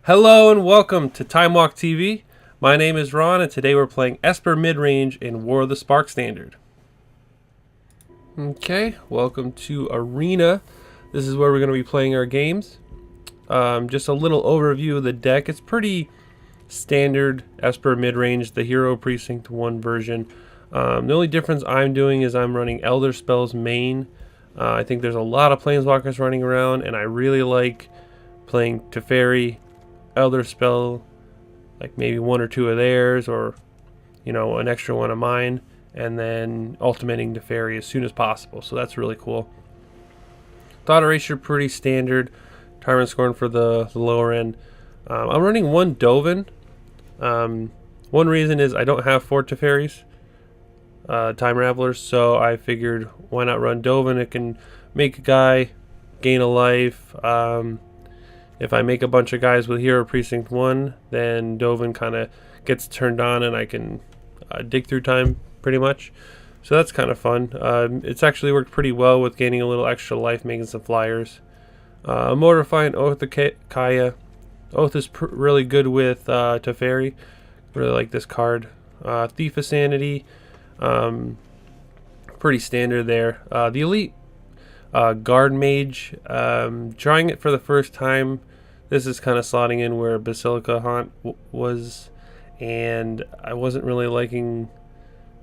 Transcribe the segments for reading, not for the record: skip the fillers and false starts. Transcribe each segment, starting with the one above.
Hello and welcome to TimeWalkTV. My name is Ron and today we're playing Esper Mid Range in War of the Spark Standard. Okay, welcome to Arena. This is where we're going to be playing our games. Just a little overview of the deck. It's pretty standard Esper Mid Range, the Hero Precinct 1 version. The only difference I'm doing is I'm running Elder Spells main. I think there's a lot of Planeswalkers running around and I really like playing Teferi, Elder Spell, like maybe one or two of theirs, or an extra one of mine, and then ultimating Teferi as soon as possible. So that's really cool. Thought erasure pretty standard. Tyrant Scorn for the lower end. I'm running one Dovin. One reason is I don't have 4 Teferis, Time Ravelers, so I figured why not run Dovin. It can make a guy gain a life. If I make a bunch of guys with Hero Precinct 1, then Dovin kind of gets turned on and I can dig through time pretty much. So that's kind of fun. It's actually worked pretty well with gaining a little extra life, making some flyers. Mortifying Oath of Kaya. Oath is really good with Teferi. Really like this card. Thief of Sanity. Pretty standard there. The Elite Guard Mage. Trying it for the first time. This is kind of slotting in where Basilica Haunt was, and I wasn't really liking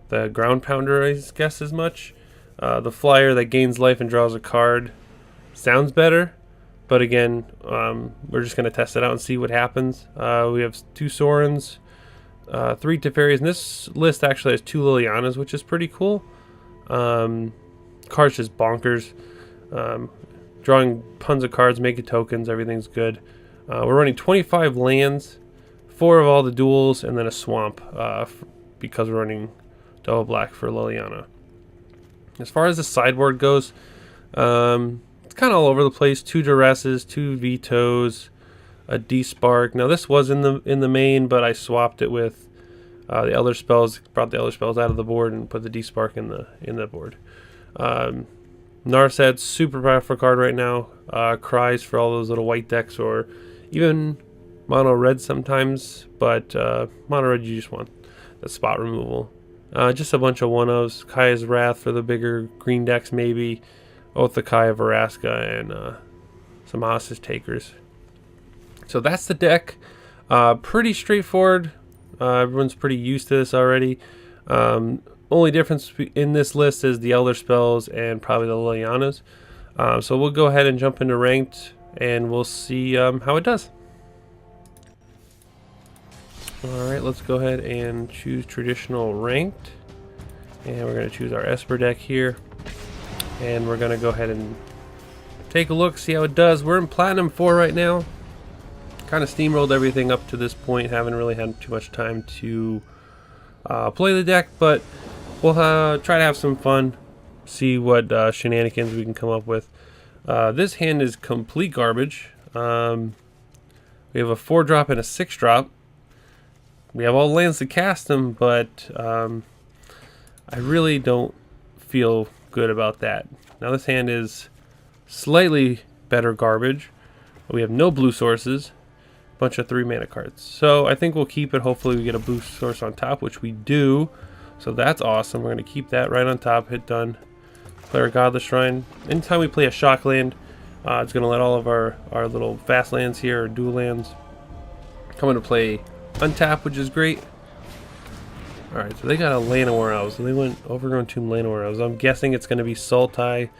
the Ground Pounder, I guess, as much. The flyer that gains life and draws a card sounds better, but again, we're just going to test it out and see what happens. We have 2 Sorens, 3 Teferis, and this list actually has 2 Lilianas, which is pretty cool. Card's just bonkers. Drawing tons of cards, making tokens, everything's good. We're running 25 lands, 4 of all the duels, and then a swamp because we're running double black for Liliana. As far as the sideboard goes, it's kind of all over the place. 2 Duresses, 2 Vetoes, a D-Spark. Now this was in the main, but I swapped it with the Elder Spells, brought the Elder Spells out of the board and put the D-Spark in the board. Narset's super powerful card right now. Cries for all those little white decks or even mono red sometimes, but mono red you just want the spot removal. Just a bunch of 1-ofs. Kaya's Wrath for the bigger green decks maybe. Oath of Kaya, Veraska, and some Hostage Takers. So that's the deck. Pretty straightforward. Everyone's pretty used to this already. Only difference in this list is the Elder Spells and probably the Lilianas. So we'll go ahead and jump into ranked and we'll see how it does. Alright, let's go ahead and choose traditional ranked. And we're going to choose our Esper deck here. And we're going to go ahead and take a look, see how it does. We're in Platinum 4 right now. Kind of steamrolled everything up to this point. Haven't really had too much time to play the deck, but we'll try to have some fun, see what shenanigans we can come up with. This hand is complete garbage. We have a 4-drop and a 6-drop. We have all lands to cast them, but I really don't feel good about that. Now this hand is slightly better garbage. We have no blue sources, a bunch of 3 mana cards. So I think we'll keep it. Hopefully we get a blue source on top, which we do. So that's awesome. We're going to keep that right on top. Hit done. Play our Godless Shrine. Anytime we play a shock land, it's going to let all of our little fast lands here, or dual lands, come into play untap, which is great. Alright, so they got a Llanowar Elves. So they went Overgrown Tomb Llanowar Elves. I'm guessing it's going to be Sultai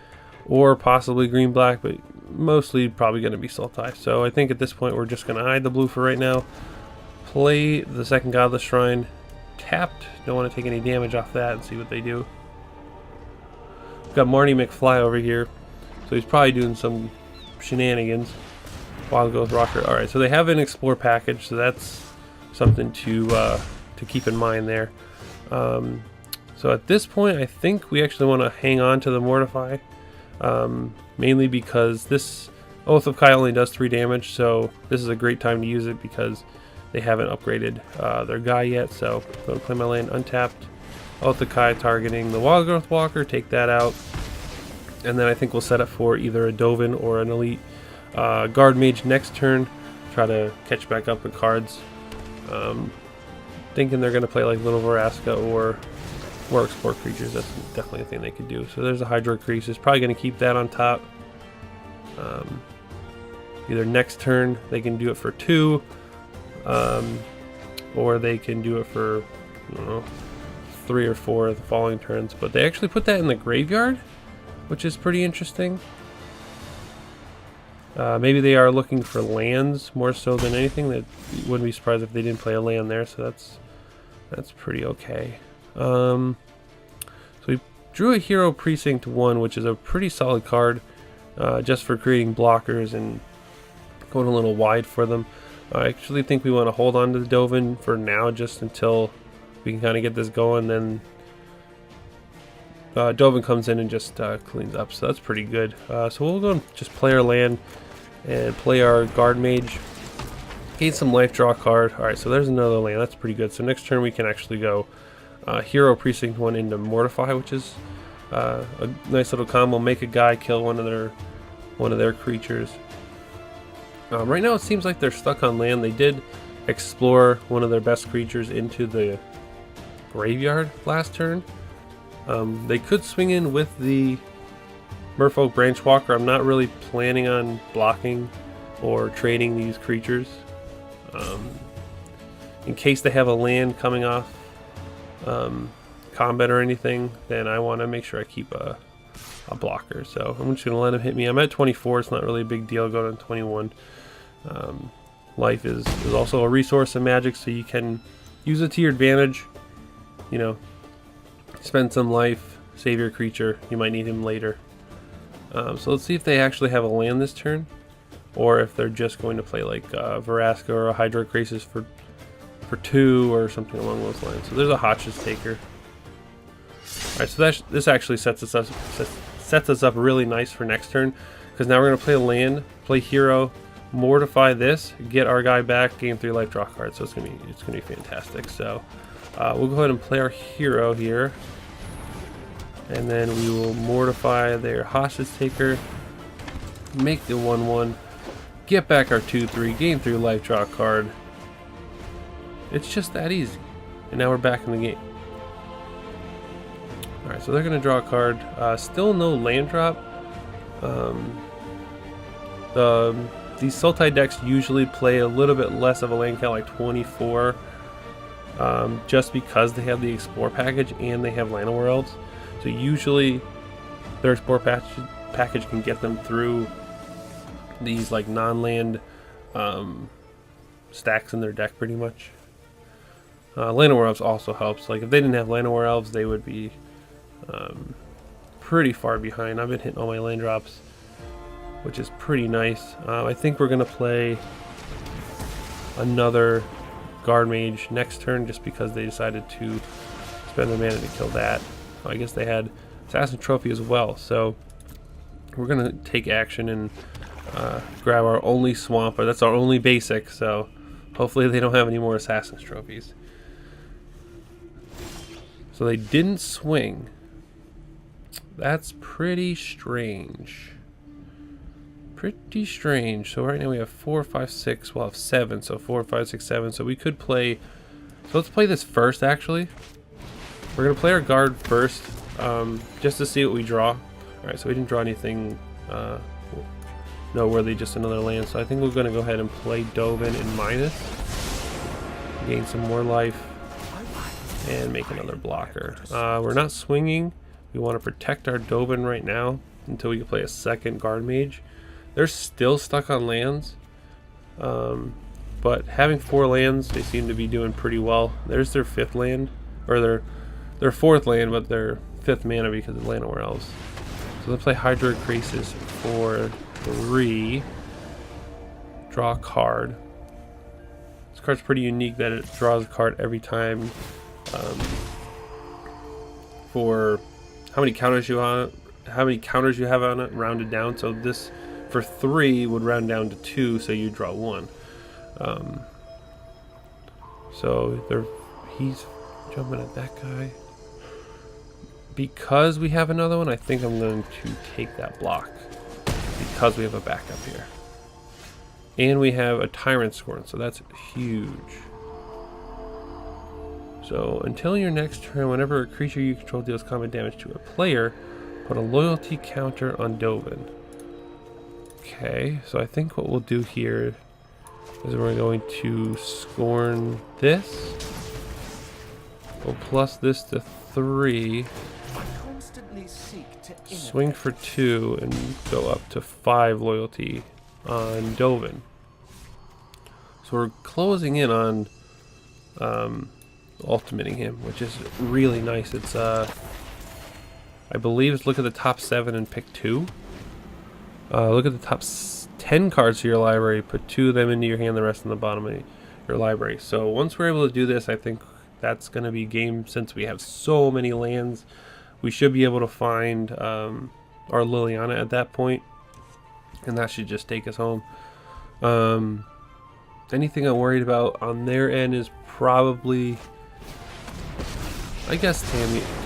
or possibly green-black, but mostly probably going to be Sultai. So I think at this point we're just going to hide the blue for right now. Play the second Godless Shrine. Tapped. Don't want to take any damage off that and see what they do. We've got Marty McFly over here, so he's probably doing some shenanigans. Wild Growth Rocker. Alright, so they have an Explore package, so that's something to keep in mind there. So at this point, I think we actually want to hang on to the Mortify, mainly because this Oath of Kaya only does 3 damage, so this is a great time to use it because they haven't upgraded their guy yet. So I'm going to play my land untapped. Oath of Kaya targeting the Wild Growth Walker, take that out, and then I think we'll set up for either a Dovin or an Elite Guard Mage next turn. try to catch back up with cards. Thinking they're going to play like Little Vraska or more explore creatures. That's definitely a thing they could do. So there's a Hydro Creases. Probably going to keep that on top. Either next turn they can do it for 2, or they can do it for, I don't know, 3 or 4 of the following turns. But they actually put that in the graveyard, which is pretty interesting. Maybe they are looking for lands more so than anything. That wouldn't be surprised if they didn't play a land there. So that's pretty okay. So we drew a Hero Precinct 1, which is a pretty solid card, just for creating blockers and going a little wide for them. I actually think we want to hold on to the Dovin for now, just until we can kind of get this going. Then Dovin comes in and just cleans up, so that's pretty good. So we'll go and just play our land and play our Guard Mage. Gain some life, draw a card. Alright, so there's another land. That's pretty good. So next turn we can actually go Hero Precinct 1 into Mortify, which is a nice little combo. Make a guy kill one of their creatures. Right now it seems like they're stuck on land. They did explore one of their best creatures into the graveyard last turn. They could swing in with the Merfolk Branchwalker. I'm not really planning on blocking or trading these creatures. In case they have a land coming off combat or anything, then I want to make sure I keep a blocker. So I'm just going to let him hit me. I'm at 24. It's not really a big deal going on 21. Life is also a resource in Magic, so you can use it to your advantage. You know, spend some life, save your creature. You might need him later. So let's see if they actually have a land this turn, or if they're just going to play like Vraska or a Hydro Crisis for 2 or something along those lines. So there's a Hotch's Taker. Alright, so this actually sets us up really nice for next turn, because now we're going to play a land, play Hero, Mortify this, get our guy back, gain 3 life, draw cards. So it's gonna be fantastic. So we'll go ahead and play our Hero here, and then we will Mortify their Hostage Taker, make the 1/1, get back our 2/3, gain 3 life, draw a card. It's just that easy. And now we're back in the game. Alright, so they're going to draw a card. Still no land drop. These Sultai decks usually play a little bit less of a land count, like 24, just because they have the Explore package and they have Llanowar Elves. So usually their Explore package can get them through these like non-land stacks in their deck pretty much. Llanowar Elves also helps. Like if they didn't have Llanowar Elves, they would be pretty far behind. I've been hitting all my land drops, which is pretty nice. I think we're gonna play another Guard Mage next turn, just because they decided to spend their mana to kill that. I guess they had Assassin Trophy as well, so we're gonna take action and grab our only Swamp, or that's our only basic, so hopefully they don't have any more Assassin's Trophies. So they didn't swing. That's pretty strange. Pretty strange. So right now we have 4, 5, 6. We'll have 7. So 4, 5, 6, 7. So we could play. So let's play this first. Actually, we're gonna play our guard first, just to see what we draw. All right. So we didn't draw anything noteworthy. Just another land. So I think we're gonna go ahead and play Dovin in minus. Gain some more life and make another blocker. We're not swinging. We want to protect our Dovin right now until we can play a second Guard Mage. They're still stuck on lands, but having 4 lands, they seem to be doing pretty well. There's their 5th land, or their 4th land, but their 5th mana because of Llanowar Elves. So they'll play Hydro Crisis for 3. Draw a card. This card's pretty unique that it draws a card every time. For how many counters you have on it, rounded down. So this for 3 would round down to 2, so you draw 1. So he's jumping at that guy. Because we have another one, I think I'm going to take that block, because we have a backup here. And we have a Tyrant Scorn, so that's huge. So until your next turn, whenever a creature you control deals combat damage to a player, put a loyalty counter on Dovin. Okay, so I think what we'll do here is we're going to Scorn this. We'll plus this to 3. Swing for 2 and go up to 5 loyalty on Dovin. So we're closing in on ultimating him, which is really nice. It's I believe it's look at the top 7 and pick 2. Look at the top 10 cards to your library, put 2 of them into your hand, the rest in the bottom of your library. So once we're able to do this, I think that's going to be game. Since we have so many lands, we should be able to find our Liliana at that point, and that should just take us home. Anything I'm worried about on their end is probably, I guess,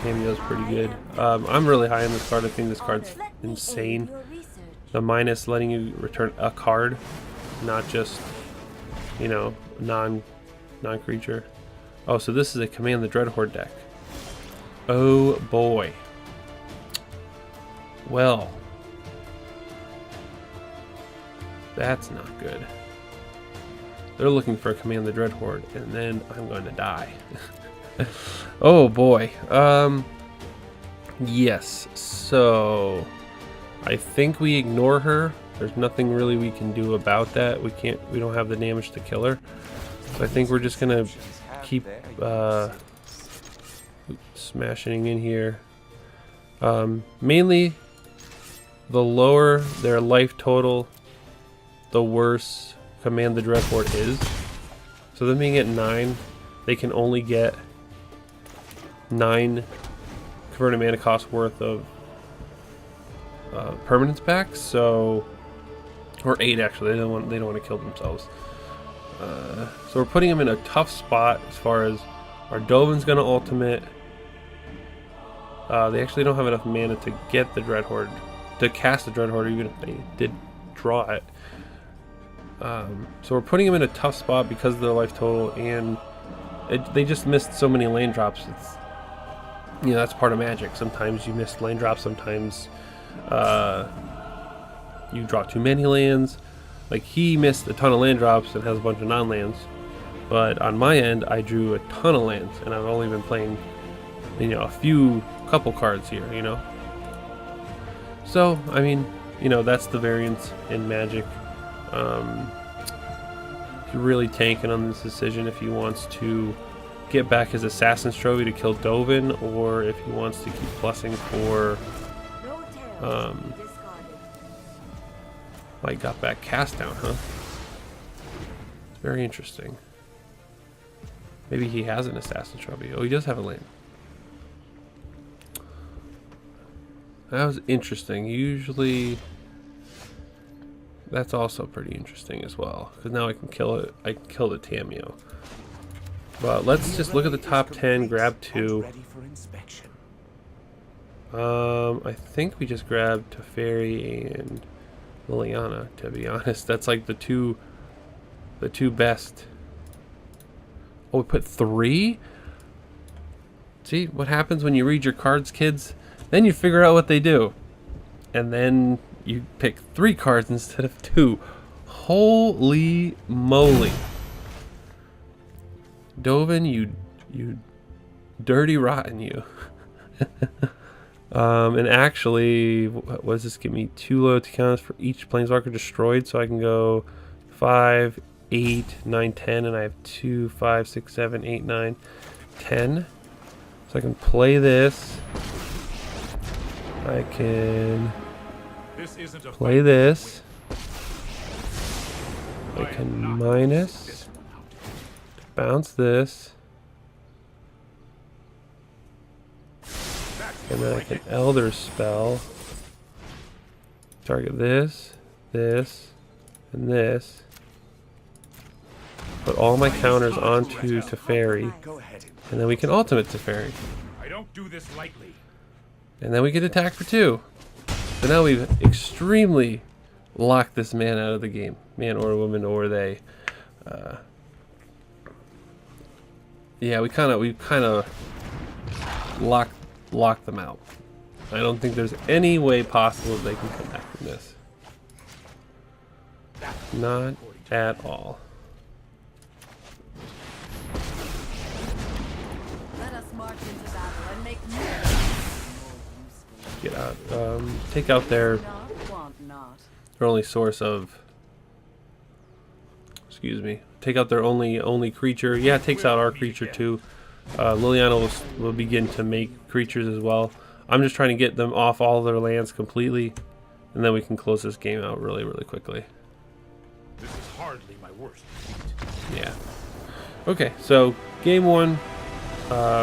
Tamiyo's pretty good. I'm really high on this card. I think this card's insane. The minus letting you return a card, not just, you know, non-creature. Oh, so this is a Command the Dreadhorde deck. Oh boy. Well, that's not good. They're looking for a Command the Dreadhorde, and then I'm going to die. Oh boy. Yes. So I think we ignore her. There's nothing really we can do about that. We don't have the damage to kill her. So I think we're just gonna keep smashing in here. Mainly, the lower their life total, the worse Command the Dreadhorde is. So them being at 9, they can only get 9 converted mana cost worth of permanence back. So, or 8 actually. They don't want to kill themselves. So we're putting them in a tough spot as far as our Dovin's gonna ultimate. They actually don't have enough mana to get the Dreadhorde, to cast the Dreadhorde, even if they did draw it. So we're putting them in a tough spot because of their life total, and they just missed so many lane drops. It's, you know, that's part of Magic. Sometimes you miss lane drops, sometimes you draw too many lands. Like, he missed a ton of land drops and has a bunch of non-lands, but on my end I drew a ton of lands, and I've only been playing, you know, couple cards here, you know. So I mean, you know, that's the variance in Magic. He's really tanking on this decision if he wants to get back his Assassin's Trophy to kill Dovin, or if he wants to keep plussing for I got back cast down, huh? It's very interesting. Maybe he has an Assassin's Trophy. Oh, he does have a lane. That was interesting. Usually that's also pretty interesting as well, because now I can kill it. I can kill the Tamiyo. But let's just look at the top 10, grab 2. I think we just grabbed Teferi and Liliana, to be honest. That's like the two best. Oh, we put 3? See what happens when you read your cards, kids? Then you figure out what they do. And then you pick 3 cards instead of 2. Holy moly. Dovin, you dirty rotten, you. And actually, what does this give me? 2 loyalty counters for each planeswalker destroyed, so I can go 5, 8, 9, 10, and I have 2, 5, 6, 7, 8, 9, 10. So I can play this. I can play this. I can minus, bounce this. And then I can Elder Spell. Target this, this, and this. Put all my counters onto Teferi. And then we can ultimate Teferi. I don't do this lightly. And then we can attack for 2. So now we've extremely lock this man out of the game. Man or woman or they. Yeah, we kind of lock them out. I don't think there's any way possible they can come back from this. Not at all. Let us march into battle and make Get out. Take out their only source of. Excuse me. Take out their only creature. Yeah, it takes out our creature too. Liliana will begin to make creatures as well. I'm just trying to get them off all their lands completely, and then we can close this game out really quickly. This is hardly my worst. Yeah. Okay, so game one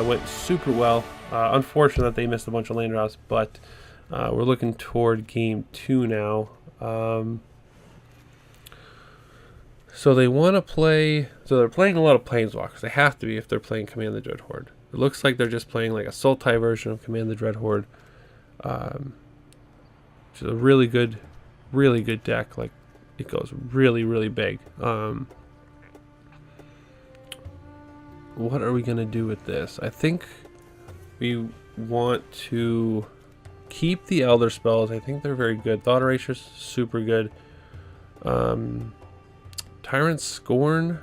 went super well. Unfortunate that they missed a bunch of land drops, but we're looking toward game two now. So they want to play. So they're playing a lot of Planeswalkers. They have to be if they're playing Command the Dreadhorde. It looks like they're just playing like a Sultai version of Command the Dreadhorde. Which is a really good deck. Like it goes really big. What are we gonna do with this? I think we want to keep the Elder Spells. I think they're very good. Thought Erasure's super good. Tyrant Scorn.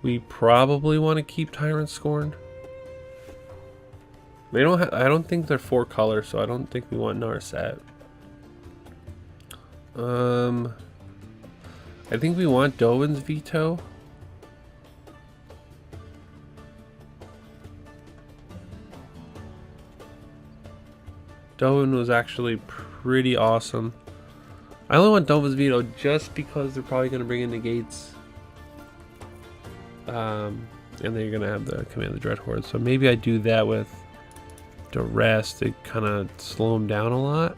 We probably want to keep Tyrant Scorn. They don't I don't think they're 4 colors, so I don't think we want Narset. I think we want Dovin's Veto. Dovin was actually pretty awesome. I only want Dovin's Veto just because they're probably going to bring in negates. And then you're going to have the Command the Dreadhorde. So maybe I do that with Duress to kind of slow him down a lot.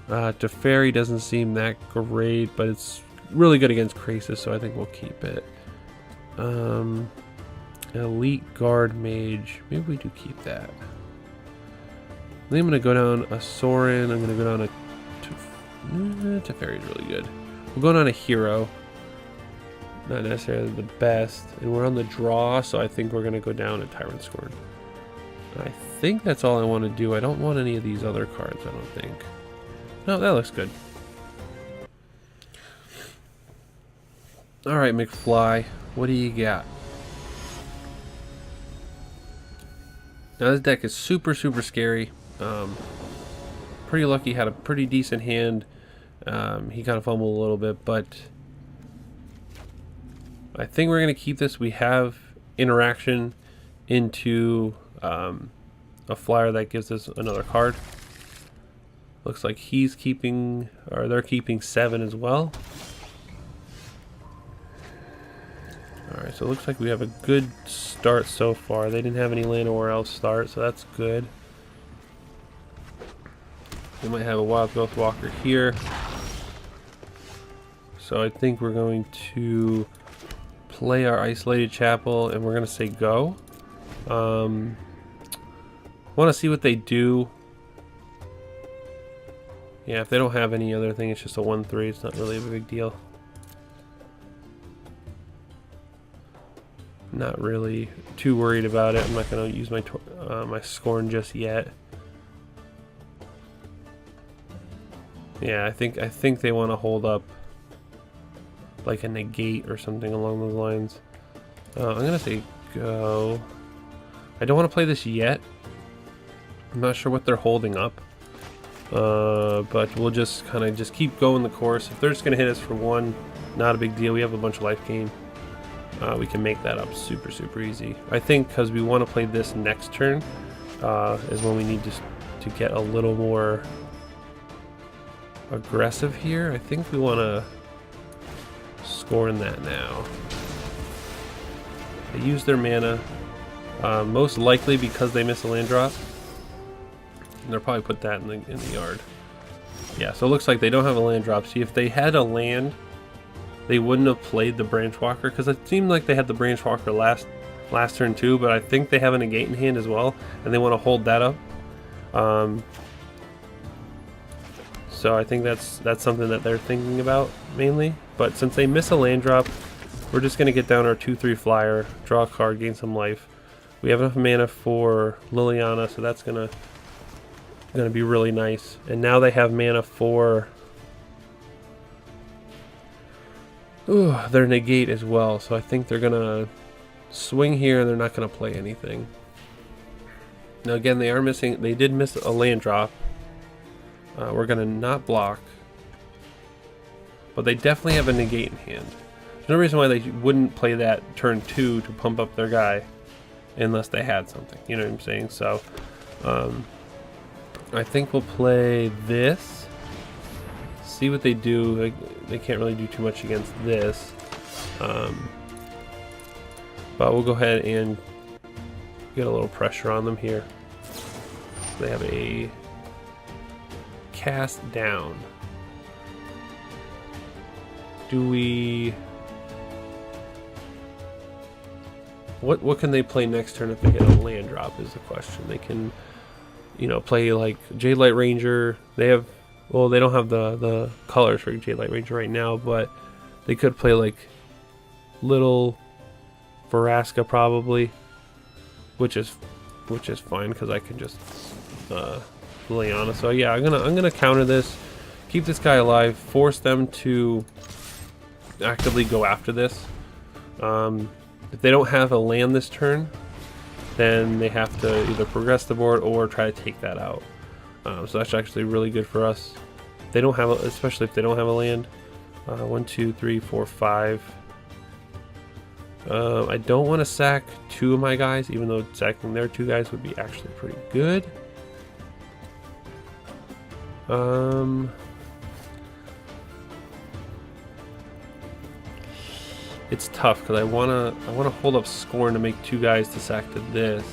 Teferi doesn't seem that great, but it's really good against Krasis, so I think we'll keep it. Elite Guard Mage. Maybe we do keep that. Then I'm going to go down a Sorin. I'm going to go down a Teferi's really good. We'll go down a Hero. Not necessarily the best. And we're on the draw, so I think we're going to go down a Tyrant Scorn. I think that's all I want to do. I don't want any of these other cards, I don't think. No, that looks good. Alright, McFly. What do you got? Now this deck is super scary. Pretty lucky, had a pretty decent hand. He kind of fumbled a little bit, but I think we're going to keep this. We have interaction into a flyer that gives us another card. Looks like he's keeping, or they're keeping 7 as well. Alright, so it looks like we have a good start so far. They didn't have any land or else start, so that's good. We might have a Wild Growth Walker here. So I think we're going to play our Isolated Chapel and we're going to say go. Want to see what they do. Yeah, if they don't have any other thing, it's just a 1/3. It's not really a big deal. Not really too worried about it. I'm not going to use my my Scorn just yet. Yeah, I think they want to hold up like a negate or something along those lines. I'm gonna say go. I don't want to play this yet. I'm not sure what they're holding up. But we'll just kind of keep going the course. If they're just gonna hit us for 1, not a big deal. We have a bunch of life gain. We can make that up super easy. I think because we want to play this next turn is when we need to get a little more aggressive here. I think we want to Scorn that now. They use their mana, most likely because they miss a land drop. And they'll probably put that in the yard. Yeah, so it looks like they don't have a land drop. See, if they had a land, they wouldn't have played the Branch Walker, because it seemed like they had the Branch Walker last turn too, but I think they have a negate in hand as well, and they want to hold that up. So I think that's something that they're thinking about mainly. But since they miss a land drop, we're just going to get down our 2/3 flyer, draw a card, gain some life. We have enough mana for Liliana, so that's gonna be really nice. And now they have mana for their negate as well. So I think they're gonna swing here, and they're not gonna play anything. Now again, they did miss a land drop. We're gonna not block, but they definitely have a negate in hand. There's no reason why they wouldn't play that turn 2 to pump up their guy, unless they had something. You know what I'm saying? So, I think we'll play this. See what they do. They can't really do too much against this, but we'll go ahead and get a little pressure on them here. They have a cast down. Do we... What can they play next turn if they hit a land drop is the question. They can, you know, play like Jade Light Ranger. They have, well, they don't have the colors for Jade Light Ranger right now, but they could play like little Vraska probably, which is fine because I can just Liliana. So yeah, I'm gonna counter this, keep this guy alive, force them to actively go after this. If they don't have a land this turn, then they have to either progress the board or try to take that out. So that's actually really good for us. They don't have, especially if they don't have a land. 1, 2, 3, 4, 5. I don't want to sack 2 of my guys, even though sacking their 2 guys would be actually pretty good. It's tough because I wanna hold up Scorn to make 2 guys to sack to this.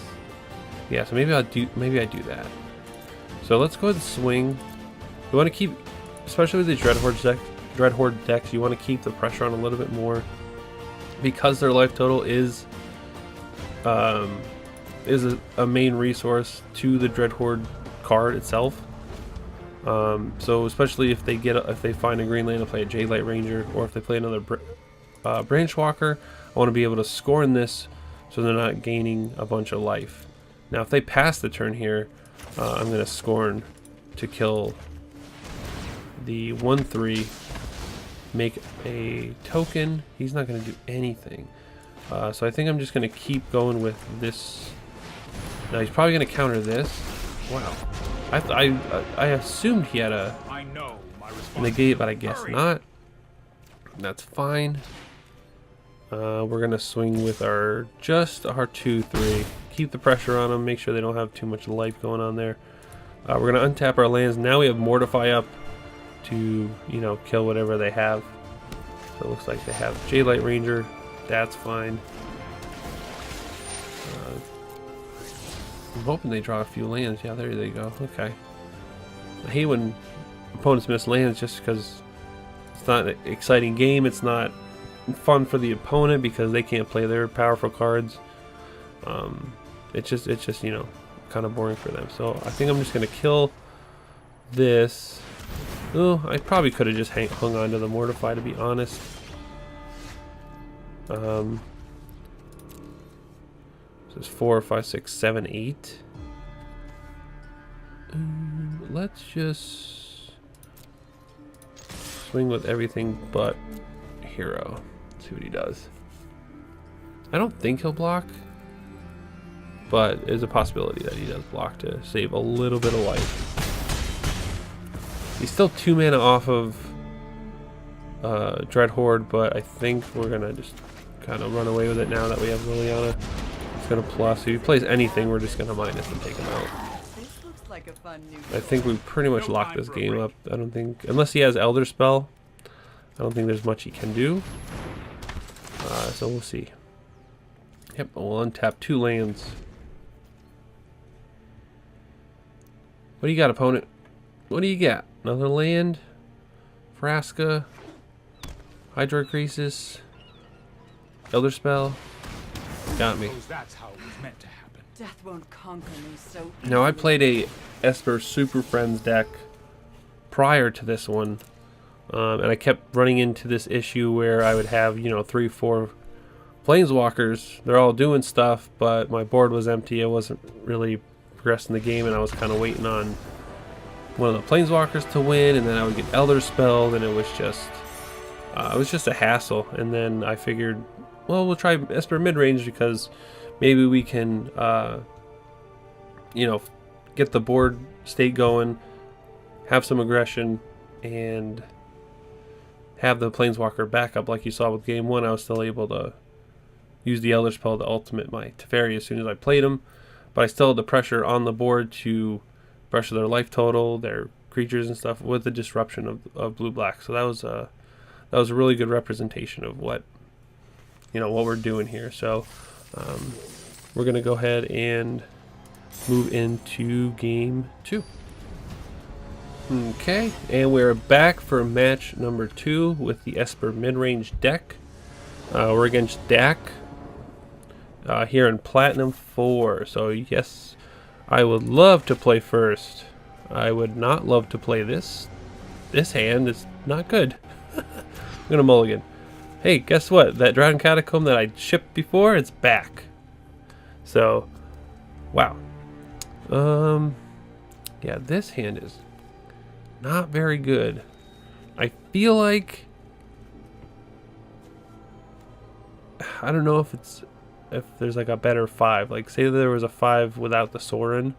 Yeah, so maybe I do that. So let's go ahead and swing. We want to keep, especially with these Dreadhorde decks, you want to keep the pressure on a little bit more because their life total is a main resource to the Dreadhorde card itself. So especially if they find a green land to play a Jade Light Ranger, or if they play another Branchwalker, I want to be able to scorn this so they're not gaining a bunch of life. Now if they pass the turn here, I'm going to Scorn to kill the 1/3, make a token. He's not going to do anything. So I think I'm just going to keep going with this. Now he's probably going to counter this. Wow. I assumed he had a negate, but I guess not. That's fine. We're gonna swing with our 2/3. Keep the pressure on them. Make sure they don't have too much life going on there. We're gonna untap our lands. Now we have Mortify up to, you know, kill whatever they have. So it looks like they have Jade Light Ranger. That's fine. I'm hoping they draw a few lands. Yeah, there they go. Okay. I hate when opponents miss lands just because it's not an exciting game. It's not fun for the opponent because they can't play their powerful cards. It's just, you know, kind of boring for them. So I think I'm just gonna kill this. Oh, I probably could have just hung on to the Mortify, to be honest. This is 4, 5, 6, 7, 8. Let's just swing with everything but Hero. See what he does. I don't think he'll block, but there's a possibility that he does block to save a little bit of life. He's still 2 mana off of Dreadhorde, but I think we're gonna just kind of run away with it now that we have Liliana. It's gonna plus. If he plays anything, we're just gonna minus and take him out. This looks like a fun new I think we pretty much locked this game up. I don't think, unless he has Elder Spell, I don't think there's much he can do. So we'll see. Yep, we'll untap 2 lands. What do you got, opponent? What do you got? Another land? Vraska? Hydro Crisis? Elder Spell? Got me. That's how it was meant to happen. Death won't conquer me so Now I easily. played a Esper Super Friends deck prior to this one, and I kept running into this issue where I would have, you know, 3, 4 planeswalkers. They're all doing stuff, but my board was empty. I wasn't really progressing the game, and I was kind of waiting on one of the planeswalkers to win, and then I would get Elder spelled, and it was just a hassle. And then I figured, well, we'll try Esper Mid Range because maybe we can, you know, get the board state going, have some aggression, and have the planeswalker backup. Like you saw with game 1, I was still able to use the Elder spell to ultimate my Teferi as soon as I played him, but I still had the pressure on the board to pressure their life total, their creatures and stuff, with the disruption of blue-black. So that was a really good representation of what, you know, what we're doing here. So we're gonna go ahead and move into game 2. Okay, and we're back for match number 2 with the Esper Mid Range Deck. We're against Dak here in Platinum 4. So yes, I would love to play first. I would not love to play this. This hand is not good. I'm gonna mulligan. Hey, guess what? That Dragon Catacomb that I shipped before, it's back. So, wow. Yeah, this hand is not very good. I feel like, I don't know if there's like a better 5. Like, say there was a 5 without the Sorin.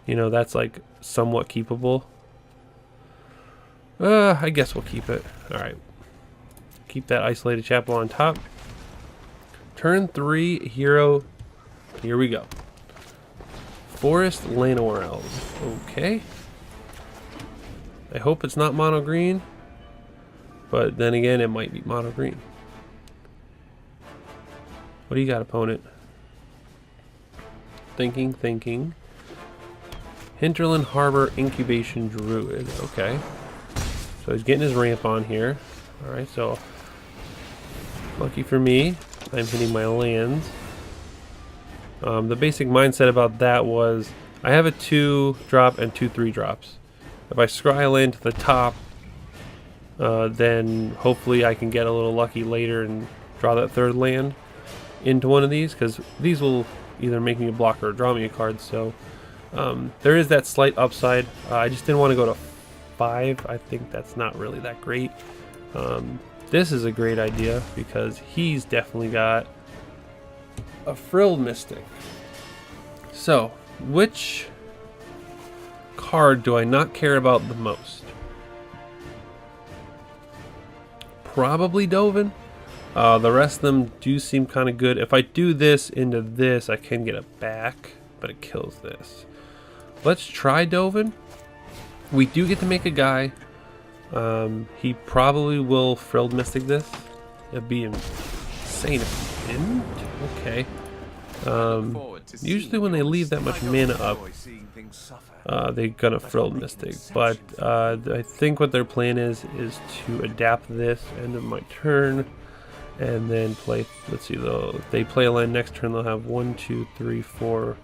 You know, that's like somewhat keepable. I guess we'll keep it. Alright. Keep that Isolated Chapel on top. Turn 3 hero. Here we go. Forest Llanowar Elves. Okay. I hope it's not mono green. But then again, it might be mono green. What do you got, opponent? Thinking. Hinterland Harbor Incubation Druid. Okay. So he's getting his ramp on here. Alright, so lucky for me, I'm hitting my lands. The basic mindset about that was I have a 2-drop and 2 3-drops. If I scry a land to the top, then hopefully I can get a little lucky later and draw that 3rd land into one of these, because these will either make me a blocker or draw me a card. So there is that slight upside. I just didn't want to go to 5. I think that's not really that great. This is a great idea because he's definitely got a Frilled Mystic. So, which card do I not care about the most? Probably Dovin. The rest of them do seem kind of good. If I do this into this, I can get it back, but it kills this. Let's try Dovin. We do get to make a guy. He probably will Frilled Mystic this. It'd be insane if he didn't. Okay. Usually when they leave that much mana up, they're gonna Frilled Mystic. But I think what their plan is to adapt this end of my turn, and then play. Let's see though. If they play a land next turn, they'll have 1, 2, 3, 4,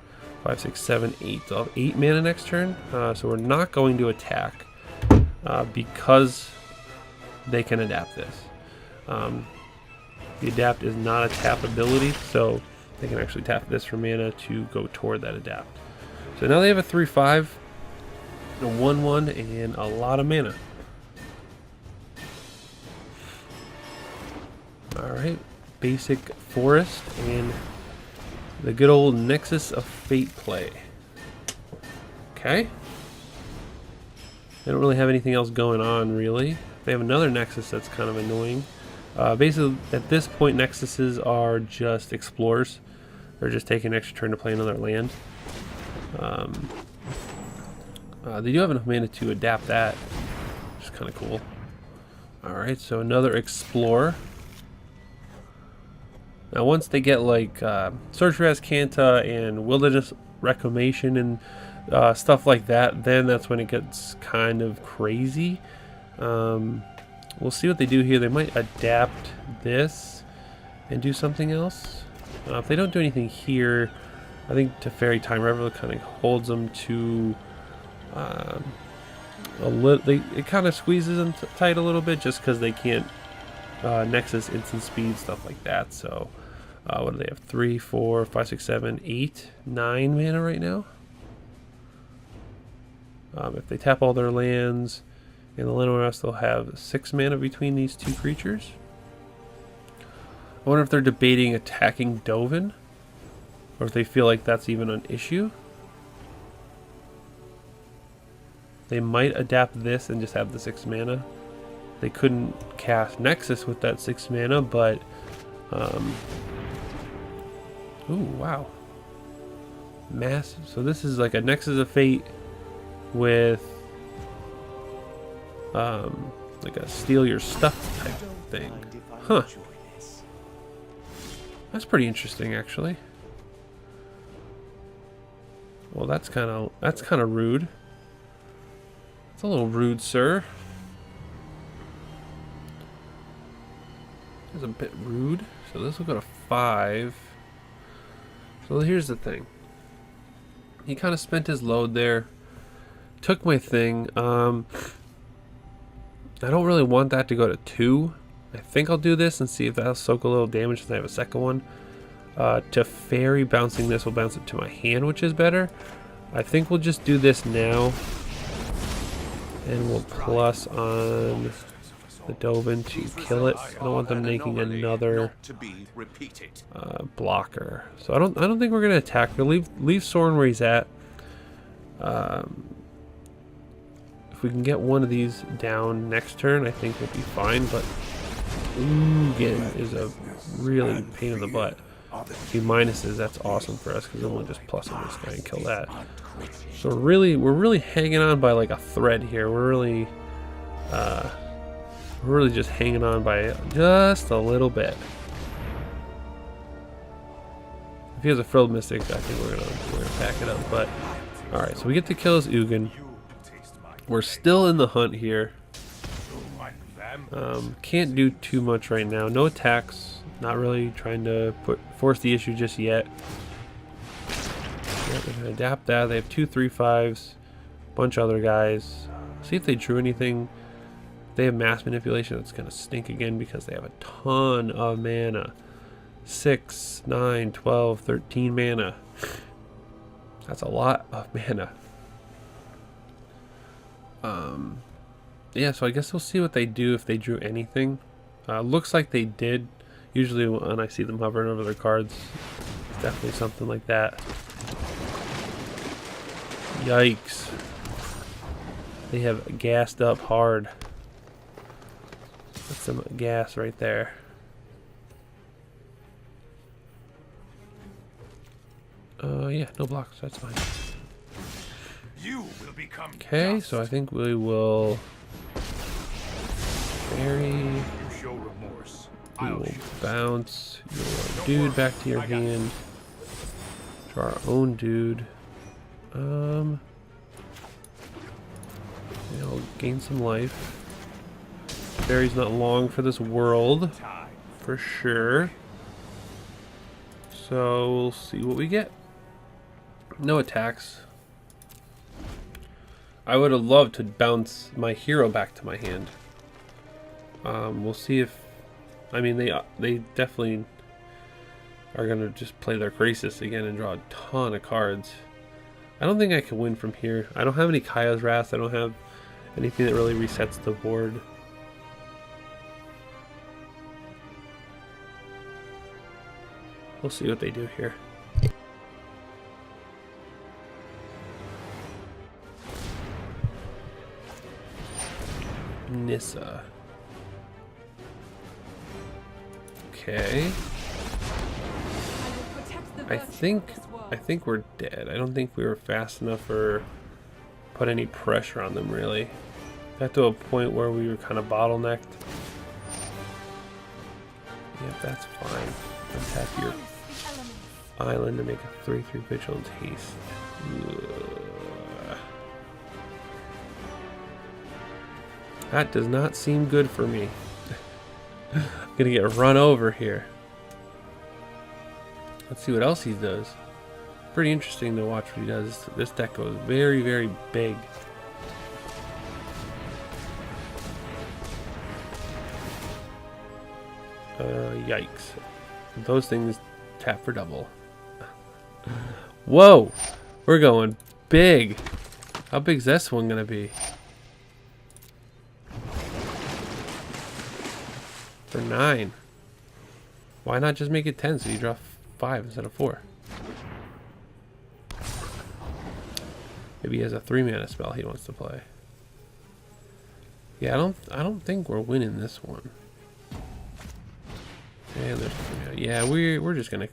5, 6, 7, 8. They'll have 8 mana next turn. So we're not going to attack because they can adapt this. The adapt is not a tap ability, so they can actually tap this for mana to go toward that adapt. So now they have a 3/5, a 1/1, and a lot of mana. Alright, basic forest and the good old Nexus of Fate play. Okay. They don't really have anything else going on, really. They have another Nexus that's kind of annoying. Basically, at this point, Nexuses are just explorers. They're just taking an extra turn to play another land. They do have enough mana to adapt that, which is kind of cool. Alright, so another explorer. Now once they get like Search for Azcanta and Wilderness Reclamation and stuff like that, then that's when it gets kind of crazy. We'll see what they do here. They might adapt this and do something else. If they don't do anything here, I think Teferi Time Raveler kind of holds them to it kind of squeezes them tight a little bit just because they can't Nexus instant speed, stuff like that. So what do they have? 3, 4, 5, 6, 7, 8, 9 mana right now. If they tap all their lands in the Lino Rest, they'll have 6 mana between these two creatures. I wonder if they're debating attacking Dovin, or if they feel like that's even an issue. They might adapt this and just have the 6 mana. They couldn't cast Nexus with that 6 mana, but ooh, wow. Massive. So this is like a Nexus of Fate with like a steal your stuff type thing. Huh. That's pretty interesting, actually. Well, that's kind of rude. It's a little rude, sir. It's a bit rude. So this will go to 5. So here's the thing. He kind of spent his load there. Took my thing. I don't really want that to go to 2. I think I'll do this and see if that'll soak a little damage since I have a second one. Teferi bouncing this will bounce it to my hand, which is better. I think we'll just do this now. And we'll plus on the Dovin to kill it. I don't want them making another blocker. So I don't think we're gonna attack. We'll leave Scorn where he's at. If we can get one of these down next turn, I think we'll be fine. But Ugin is a really pain in the butt. If he minuses, that's awesome for us because then we'll just plus on this guy and kill that. So we're really hanging on by like a thread here. We're really just hanging on by just a little bit. If he has a Frilled Mystic, I think we're gonna pack it up. But all right, so we get to kill this Ugin. We're still in the hunt here. Can't do too much right now. No attacks. Not really trying to force the issue just yet. Yeah, they're gonna adapt that. They have 2 3/5s, bunch of other guys. See if they drew anything. They have mass manipulation. That's gonna stink again because they have a ton of mana. 6, 9, 12, 13 mana. That's a lot of mana. Yeah, so I guess we'll see what they do if they drew anything. Looks like they did. Usually when I see them hovering over their cards, it's definitely something like that. Yikes. They have gassed up hard. That's some gas right there. Yeah, no blocks, that's fine. Okay, so I think we will bury. We will bounce your dude back to your hand. To our own dude. I'll gain some life. Barry's not long for this world, for sure. So we'll see what we get. No attacks. I would have loved to bounce my hero back to my hand. We'll see if. I mean, they definitely are gonna just play their Crisis again and draw a ton of cards. I don't think I can win from here. I don't have any Kaya's Wrath. I don't have anything that really resets the board. We'll see what they do here. Nissa. Okay. I think we're dead. I don't think we were fast enough or put any pressure on them really. Got to a point where we were kind of bottlenecked. Yep, that's fine. Untap your island to make a 3/3 Vigilance Haste. Ugh. That does not seem good for me. I'm gonna get run over here. Let's see what else he does. Pretty interesting to watch what he does. This deck goes very, very big. Yikes. Those things tap for double. Whoa! We're going big. How big's this one gonna be? For 9. Why not just make it 10 so you draw 5 instead of 4? Maybe he has a 3-mana spell he wants to play. Yeah, I don't think we're winning this one. And there's, yeah, we're just gonna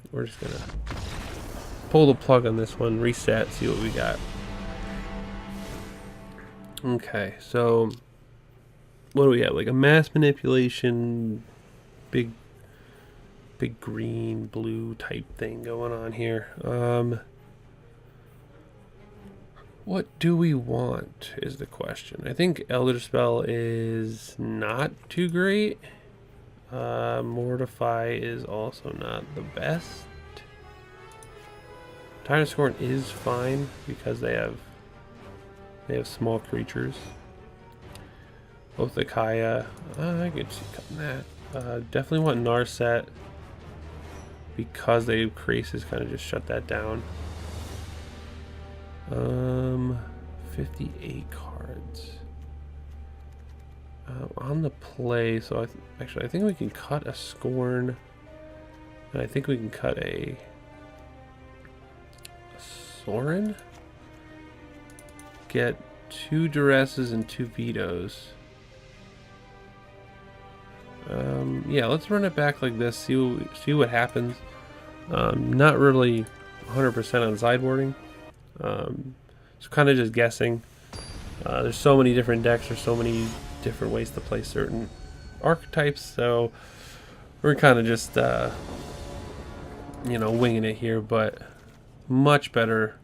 pull the plug on this one, reset, see what we got. Okay, so what do we have? Like a mass manipulation, big green blue type thing going on here. What do we want is the question. I think Elder Spell is not too great. Mortify is also not the best. Tyrant Scorn is fine because they have small creatures. Both the Kaya, I could see cutting that. Definitely want Narset because they have Krasis, kind of just shut that down. 58 cards on the play. So actually, I think we can cut a Scorn, and I think we can cut a Sorin. Get 2 Duresses and 2 Vetoes. Yeah, let's run it back like this. See what happens. Not really 100% on sideboarding. So kind of just guessing. There's so many different decks. There's so many different ways to play certain archetypes. So we're kind of just winging it here, but much better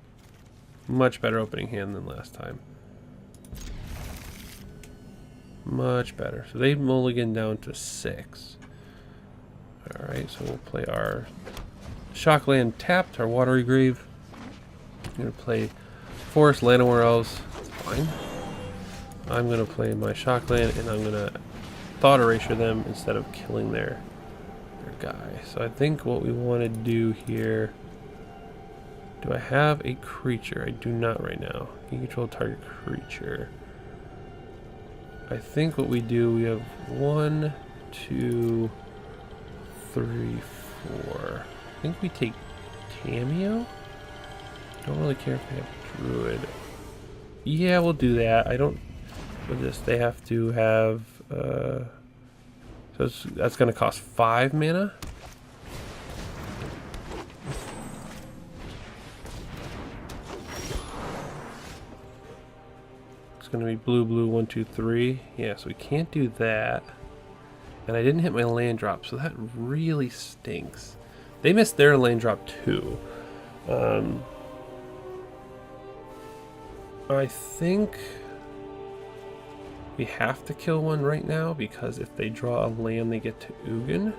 opening hand than last time. Much better. So they mulligan down to 6. Alright, so we'll play our Shockland tapped, our Watery Grave. I'm going to play Forest Llanowar Elves. Fine. I'm going to play my Shockland, and I'm going to Thought Erasure them instead of killing their guy. So I think what we want to do here... Do I have a creature? I do not right now. You control target creature. I think what we do, we have 1, 2, 3, 4. I think we take Tameo. Don't really care if we have Druid. Yeah, we'll do that. I don't. With this, they have to have. So that's going to cost 5 mana. It's going to be blue, blue, 1, 2, 3. Yeah, so we can't do that. And I didn't hit my land drop, so that really stinks. They missed their land drop too. I think we have to kill one right now because if they draw a land, they get to Ugin.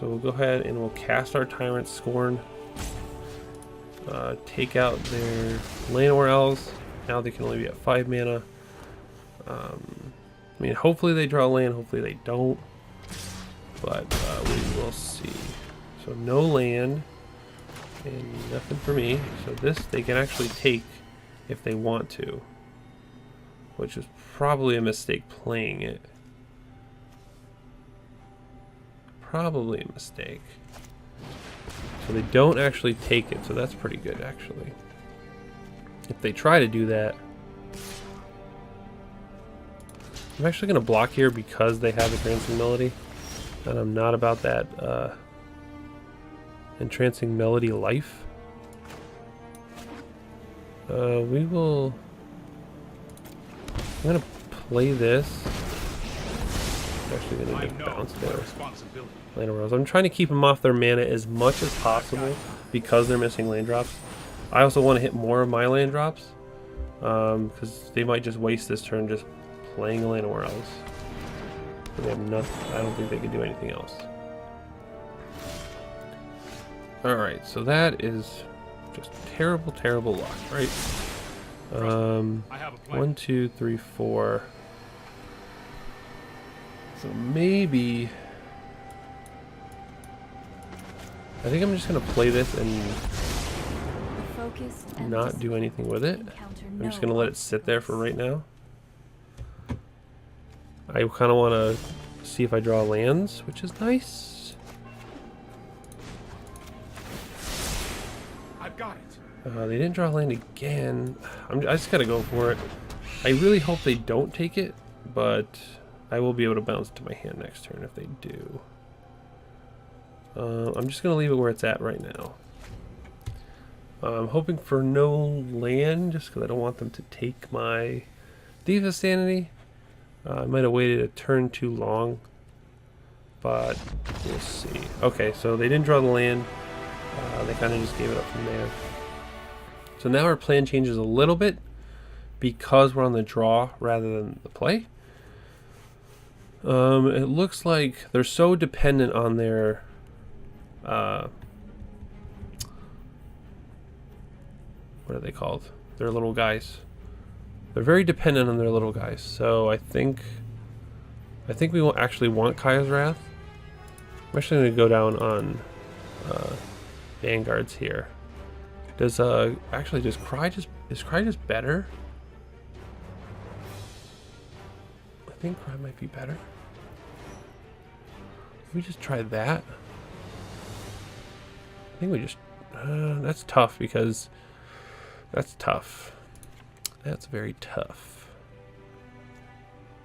So we'll go ahead and we'll cast our Tyrant Scorn. Take out their Llanowar Elves. Now they can only be at 5 mana. I mean, hopefully they draw land, hopefully they don't. But we will see. So no land. And nothing for me. So this they can actually take if they want to. Which is probably a mistake playing it. Probably a mistake. So they don't actually take it, so that's pretty good actually. If they try to do that, I'm actually going to block here because they have Entrancing Melody, and I'm not about that Entrancing Melody life. We will... I'm going to play this. Actually going to bounce there. Land Rose. I'm trying to keep them off their mana as much as possible because they're missing land drops. I also want to hit more of my land drops because they might just waste this turn just playing a Llanowar Elves. They have nothing. I don't think they can do anything else. Alright, so that is just terrible, terrible luck, right? 1, 2, 3, 4. So maybe... I think I'm just going to play this and not do anything with it. I'm just going to let it sit there for right now. I kind of want to see if I draw lands, which is nice. I've got it. They didn't draw land again. I just got to go for it. I really hope they don't take it, but I will be able to bounce to my hand next turn if they do. I'm just going to leave it where it's at right now. I'm hoping for no land, just because I don't want them to take my Thief of Sanity. I might have waited a turn too long, but we'll see. Okay, so they didn't draw the land. They kind of just gave it up from there. So now our plan changes a little bit because we're on the draw rather than the play. It looks like they're so dependent on their what are they called? Their little guys. They're very dependent on their little guys. So I think we won't actually want Kaya's Wrath. I'm actually going to go down on Vanguards here. Does actually is Cry just better? I think Cry might be better. We just try that. I think we just that's tough because that's tough. That's very tough.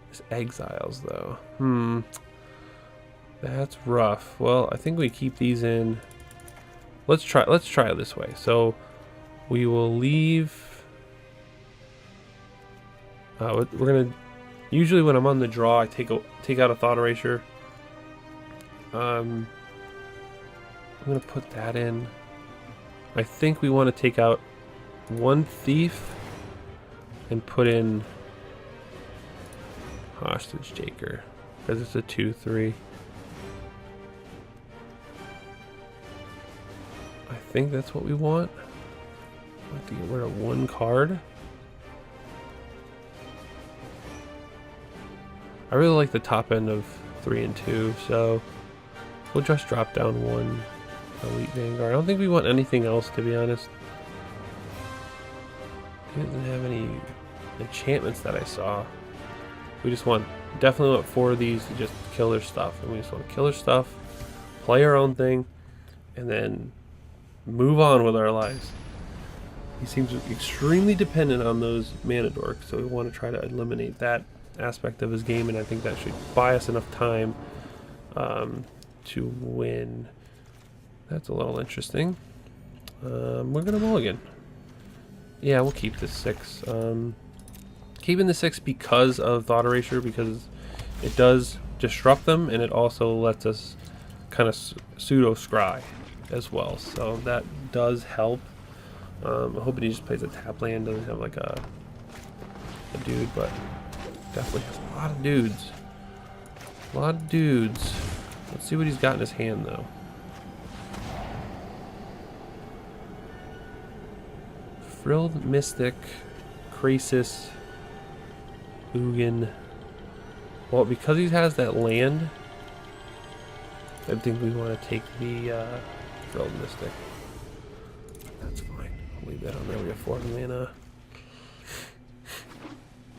This Exiles though. That's rough. Well, I think we keep these in. Let's try it this way. So we will leave we're gonna usually when I'm on the draw I take out a Thought Erasure. I'm gonna put that in. I think we want to take out one Thief and put in Hostage Taker because it's a 2/3. I think that's what we want. I have to get rid of one card. I really like the top end of 3 and 2, so we'll just drop down one Elite Vanguard. I don't think we want anything else, to be honest. He doesn't have any enchantments that I saw. We just definitely want 4 of these to just kill their stuff. And we just want to kill their stuff, play our own thing, and then move on with our lives. He seems extremely dependent on those mana dorks, so we want to try to eliminate that aspect of his game, and I think that should buy us enough time to win. That's a little interesting. We're gonna mulligan. Yeah, we'll keep this 6. Keeping the 6 because of Thought Erasure, because it does disrupt them, and it also lets us kind of pseudo scry as well. So that does help. I'm hoping he just plays a tap land, doesn't have like a dude, but definitely has a lot of dudes. A lot of dudes. Let's see what he's got in his hand though. Frilled Mystic, Krasis, Ugin. Well, because he has that land, I think we want to take the Frilled Mystic. That's fine. I'll leave that on there. We have 4 mana.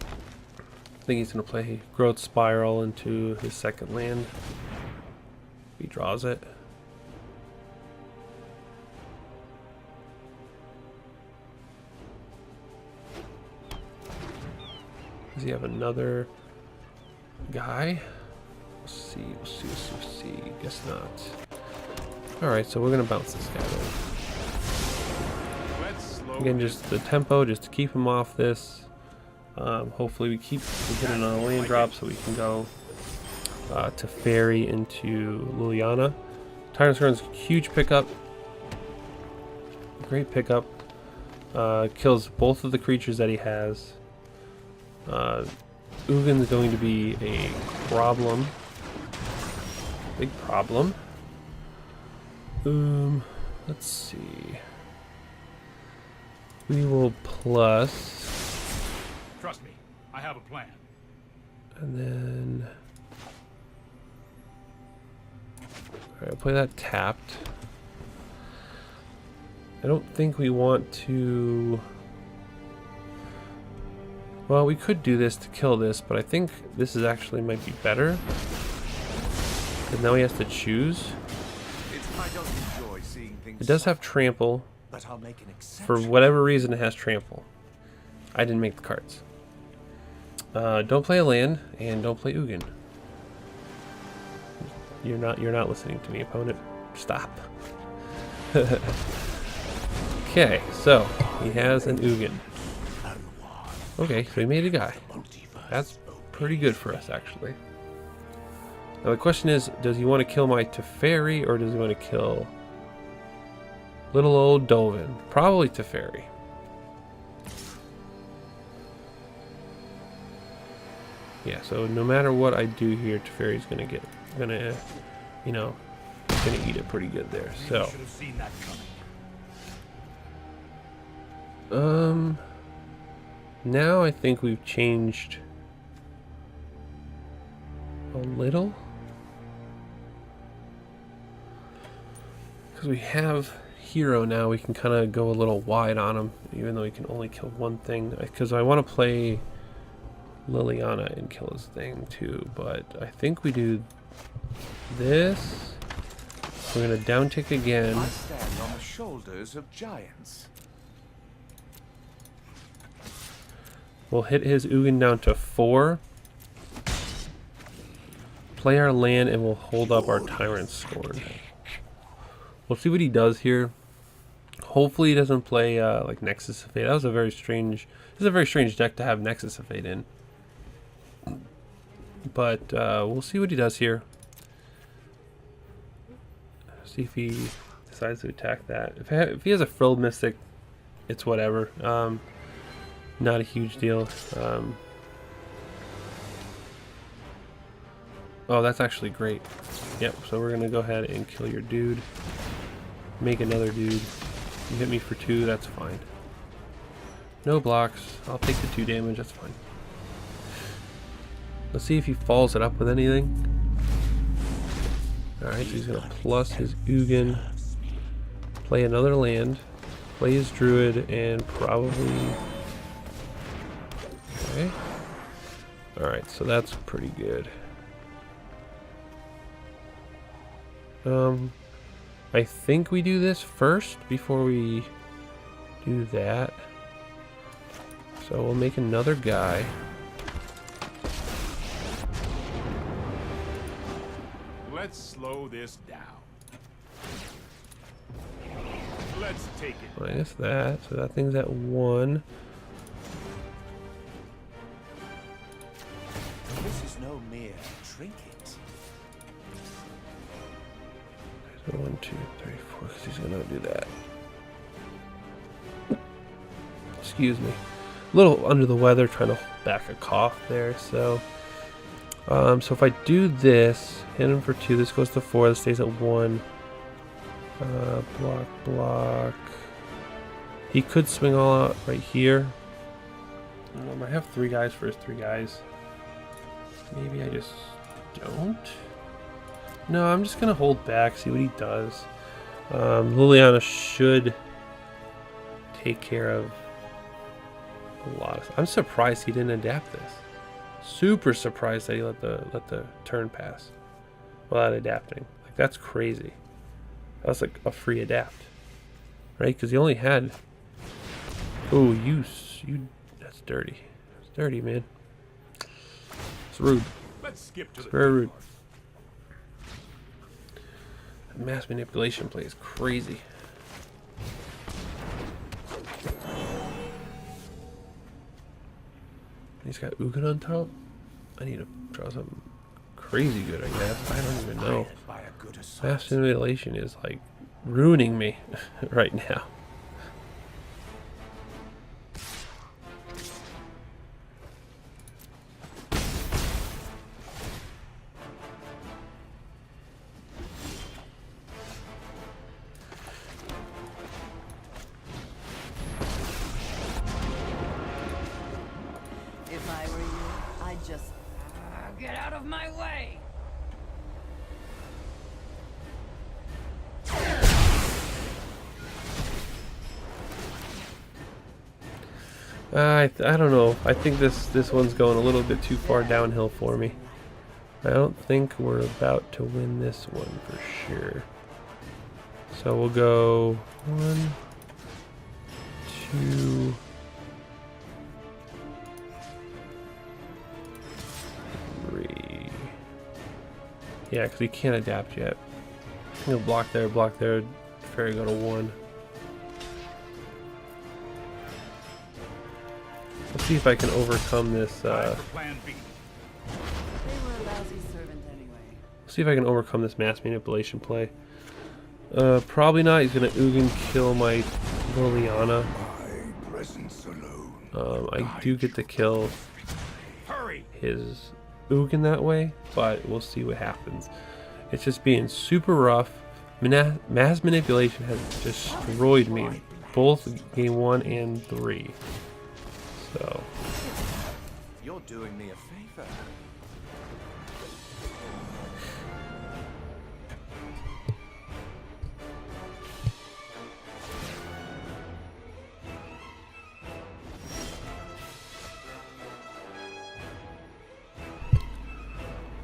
I think he's going to play Growth Spiral into his second land. He draws it. Does he have another guy? We'll see. Guess not. Alright, so we're going to bounce this guy though. Again, just the tempo, just to keep him off this. Hopefully we keep hitting on a land drop so we can go Teferi into Liliana. Tyrant Scorn's huge pickup. Great pickup. Kills both of the creatures that he has. Ugin's going to be a problem. Big problem. Let's see. We will plus. Trust me, I have a plan. And then Alright, I'll play that tapped. I don't think we want to... Well, we could do this to kill this, but I think this is actually might be better. Because now he has to choose. It does have trample. But I'll make an exception. For whatever reason, it has trample. I didn't make the cards. Don't play a land, and don't play Ugin. You're not listening to me, opponent. Stop. Okay, so he has an Ugin. Okay, so he made a guy. That's pretty good for us, actually. Now the question is, does he want to kill my Teferi, or does he want to kill little old Dovin? Probably Teferi. Yeah, so no matter what I do here, Teferi's gonna you know, gonna eat it pretty good there. So, now I think we've changed a little, because we have hero now. We can kind of go a little wide on him, even though he can only kill one thing. Because I want to play Liliana and kill his thing too, but I think we do this. We're gonna down tick again. I stand on the shoulders of giants. We'll hit his Ugin down to 4. Play our land, and we'll hold up our Tyrant Scorn. We'll see what he does here. Hopefully he doesn't play like Nexus of Fate. That was a very strange. This is a very strange deck to have Nexus of Fate in. But we'll see what he does here. See if he decides to attack that. If he has a Frilled Mystic, it's whatever. Not a huge deal. Oh, that's actually great. Yep, so we're gonna go ahead and kill your dude. Make another dude. You hit me for 2, that's fine. No blocks. I'll take the 2 damage, that's fine. Let's see if he follows it up with anything. Alright, so he's gonna plus his Ugin, play another land, play his Druid, and probably... Okay. Alright, so that's pretty good. I think we do this first before we do that. So we'll make another guy. Let's slow this down. Let's take it. Minus that, so that thing's at 1. This is no mere trinket. So 1, 2, 3, 4, because he's gonna do that. Excuse me. A little under the weather, trying to hold back a cough there. So if I do this, hit him for 2, this goes to 4, this stays at 1. Block. He could swing all out right here. I have 3 guys for his 3 guys. Maybe I just don't. No, I'm just gonna hold back, see what he does. Liliana should take care of a lot of stuff. I'm surprised he didn't adapt this. Super surprised that he let the turn pass without adapting. Like, that's crazy. That was like a free adapt, right? Because he only had. Oh, you. That's dirty. It's dirty, man. It's rude. Let's skip to It's the very rude. Mass manipulation play is crazy. He's got Ugin on top. I need to draw something crazy good, I guess. I don't even know. Mass manipulation is like ruining me right now. If I were you, I'd just get out of my way. I don't know. I think this one's going a little bit too far downhill for me. I don't think we're about to win this one for sure. So we'll go 1, 2, 3. Yeah, because he can't adapt yet. He'll block there, Teferi go to 1. Let's see if I can overcome this. Plan B. They were a lousy servant anyway. See if I can overcome this mass manipulation play. Probably not. He's gonna Ugin kill my Liliana. My presence alone. I do get to kill Hurry. his Ugin that way, but we'll see what happens. It's just being super rough. Mass manipulation has destroyed me, both game 1 and 3. So You're doing me a favor.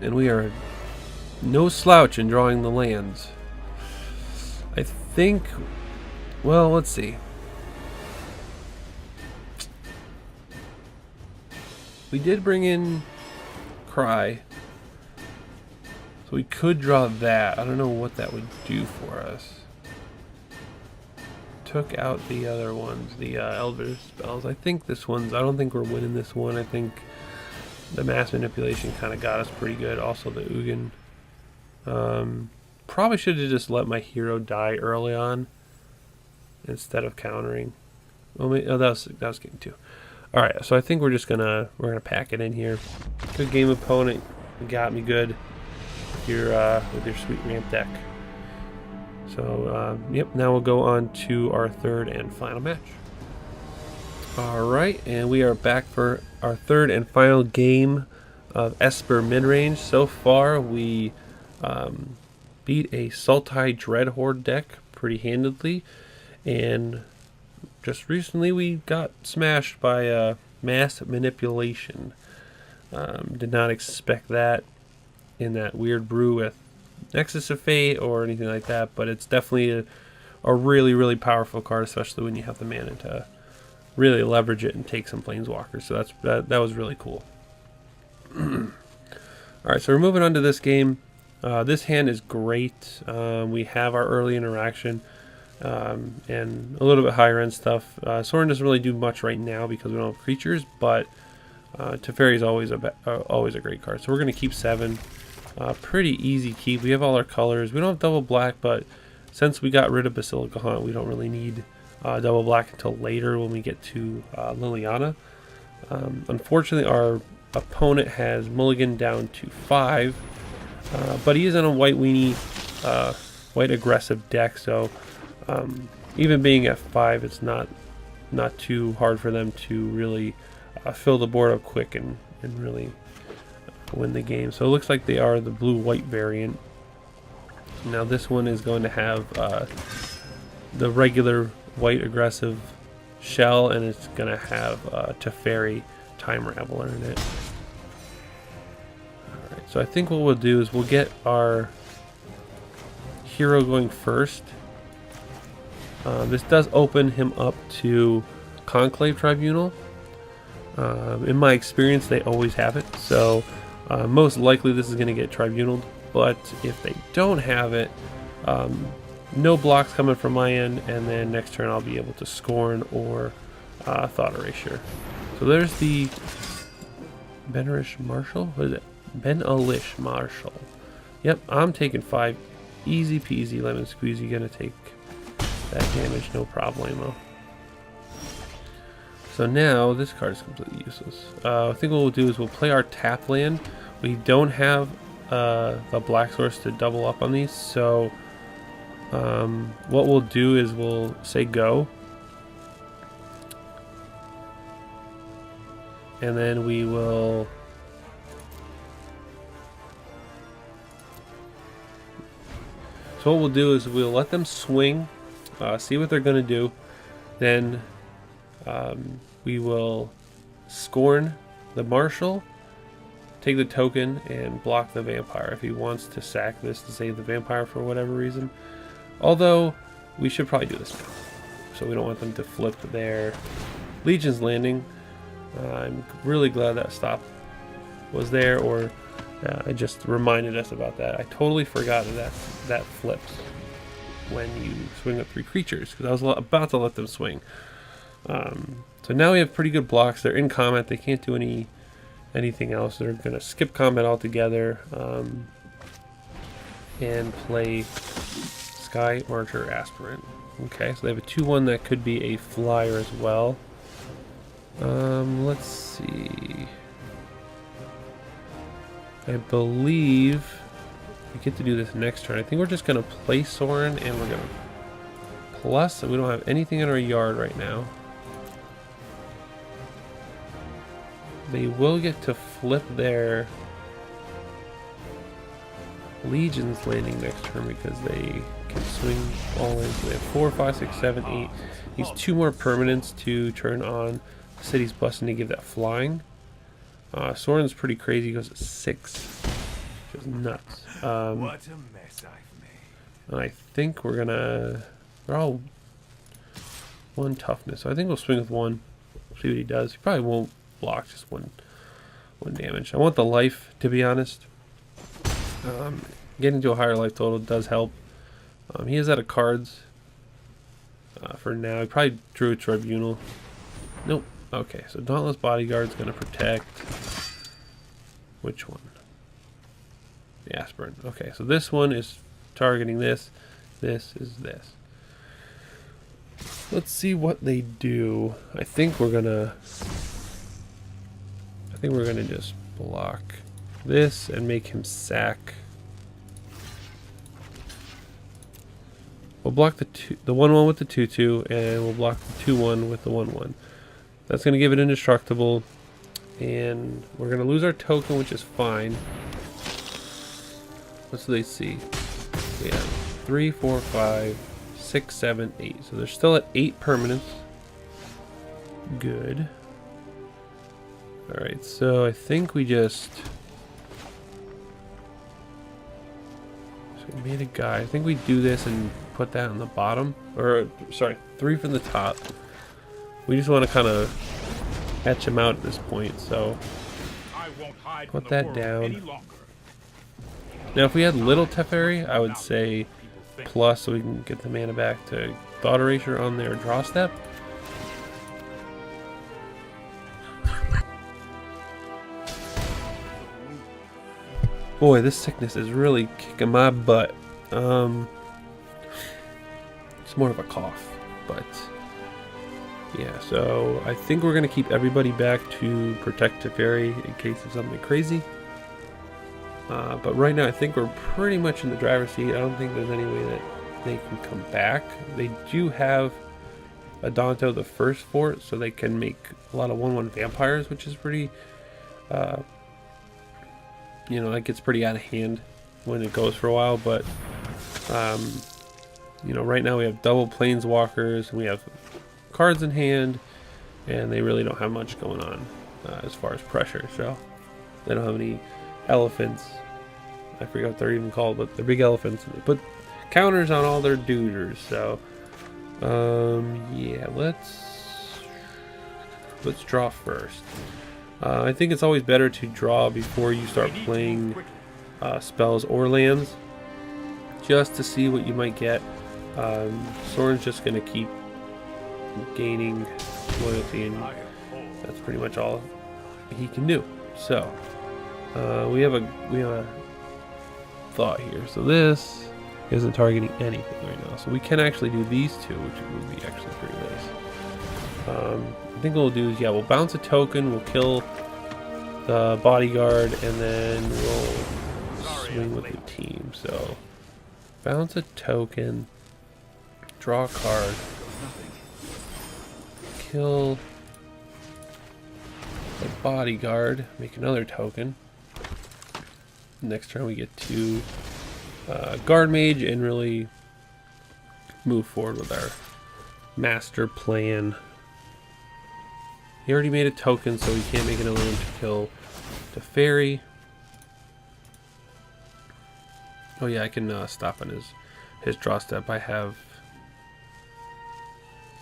and we are no slouch in drawing the lands. I think, well, let's see. We did bring in Cry, so we could draw that. I don't know what that would do for us. Took out the other ones, the Elder spells. I think this one's, I don't think we're winning this one. I think the mass manipulation kind of got us pretty good. Also the Ugin. Probably should have just let my hero die early on instead of countering. Oh, that was game 2. All right, so I think we're gonna pack it in here. Good game, opponent. You got me good with your sweet ramp deck. So yep, now we'll go on to our third and final match. All right, and we are back for our third and final game of Esper Mid Range. So far, we beat a Sultai Dreadhorde deck pretty handedly, and just recently we got smashed by mass manipulation. Did not expect that in that weird brew with Nexus of Fate or anything like that, but it's definitely a really, really powerful card, especially when you have the mana to really leverage it and take some planeswalkers. So that was really cool. Alright, so we're moving on to this game. This hand is great. We have our early interaction and a little bit higher end stuff. Scorn doesn't really do much right now because we don't have creatures, but Teferi is always a great card. So we're going to keep 7. Pretty easy keep. We have all our colors. We don't have double black, but since we got rid of Basilica Hunt, we don't really need double black until later when we get to Liliana. Unfortunately, our opponent has mulligan down to 5, but he is in a white weenie, white aggressive deck, so even being at 5, it's not too hard for them to really fill the board up quick and really win the game. So it looks like they are the blue-white variant. Now this one is going to have the regular white aggressive shell, and it's going to have Teferi Time Raveler in it. Alright, so I think what we'll do is we'll get our hero going first. This does open him up to Conclave Tribunal. In my experience, they always have it, so most likely this is going to get tribunaled, but if they don't have it, no blocks coming from my end, and then next turn I'll be able to Scorn or Thought Erasure. So there's the Benerish Marshal? What is it? Ben-Alish Marshal. Yep, I'm taking 5. Easy peasy lemon squeezy, gonna take that damage, no problemo. So now this card is completely useless. I think what we'll do is we'll play our tap land. We don't have the black source to double up on these, so what we'll do is we'll say go, and then we will so what we'll do is we'll let them swing, see what they're gonna do, then we will Scorn the Marshal, take the token, and block the Vampire if he wants to sack this to save the Vampire for whatever reason. Although, we should probably do this now. So we don't want them to flip their Legion's Landing. I'm really glad that stop was there, or it just reminded us about that. I totally forgot that flips when you swing with 3 creatures, because I was about to let them swing. So now we have pretty good blocks. They're in combat. They can't do anything else. They're going to skip combat altogether and play Sky Archer Aspirant. Okay, so they have a 2/1 that could be a flyer as well. Let's see. I believe we get to do this next turn. I think we're just going to play Soren, and we're going to plus, and we don't have anything in our yard right now. They will get to flip their Legion's Landing next turn because they can swing all in. So they have 4, 5, 6, 7, 8. Needs 2 more permanents to turn on City's Blessing to give that flying. Soren's pretty crazy. He goes at 6. Which is nuts. What a mess I've made. And I think we're gonna... They're all 1 toughness. So I think we'll swing with 1. See what he does. He probably won't block, just one damage. I want the life, to be honest. Getting to a higher life total does help. He is out of cards for now. He probably drew a Tribunal. Nope. Okay, so Dauntless Bodyguard's going to protect... Which one? The Aspirant. Okay, so this one is targeting this. This is this. Let's see what they do. I think we're going to just block this and make him sack. We'll block the 1/1 with the 2/2, and we'll block the 2/1 with the 1/1. That's going to give it indestructible, and we're going to lose our token, which is fine. What do they see? We have 3, 4, 5, 6, 7, 8. So they're still at 8 permanents. Good. Alright, so I think we just... So we made a guy. I think we do this and put that on the bottom. Or, sorry, 3 from the top. We just want to kind of etch him out at this point, so... Put that down. Now, if we had little Teferi, I would say plus so we can get the mana back to Thought Erasure on their draw step. Boy, this sickness is really kicking my butt. It's more of a cough, but yeah, so I think we're going to keep everybody back to protect Teferi in case of something crazy. But right now I think we're pretty much in the driver's seat. I don't think there's any way that they can come back. They do have a Danto the first fort, so they can make a lot of 1/1 vampires, which is pretty... you know, that gets pretty out of hand when it goes for a while, but you know, right now we have double planeswalkers, and we have cards in hand, and they really don't have much going on as far as pressure. So they don't have any elephants. I forget what they're even called, but they're big elephants, and they put counters on all their duders. So yeah, let's draw first. I think it's always better to draw before you start playing spells or lands, just to see what you might get. Soren's just going to keep gaining loyalty, and that's pretty much all he can do. So we have a thought here. So this isn't targeting anything right now, so we can actually do these two, which would be actually pretty nice. I think what we'll do is, yeah, we'll bounce a token, we'll kill the bodyguard, and then we'll swing with the team. So bounce a token, draw a card, kill the bodyguard, make another token. Next turn we get to guard mage and really move forward with our master plan. He already made a token, so he can't make another one to kill Teferi. Oh yeah, I can stop on his draw step. I have...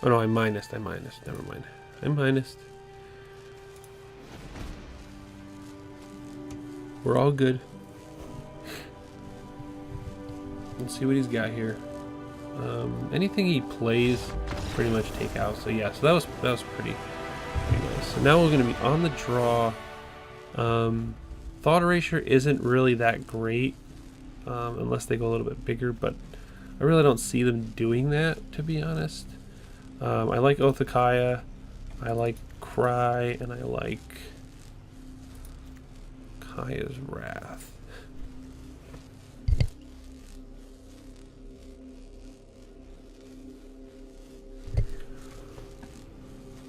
Oh no, I minused. Never mind. I minused. We're all good. Let's see what he's got here. Anything he plays, pretty much take out. So yeah, so that was pretty nice. So now we're going to be on the draw. Thought Erasure isn't really that great, unless they go a little bit bigger, but I really don't see them doing that, to be honest. I like Othakaya, I like Cry, and I like Kaya's Wrath.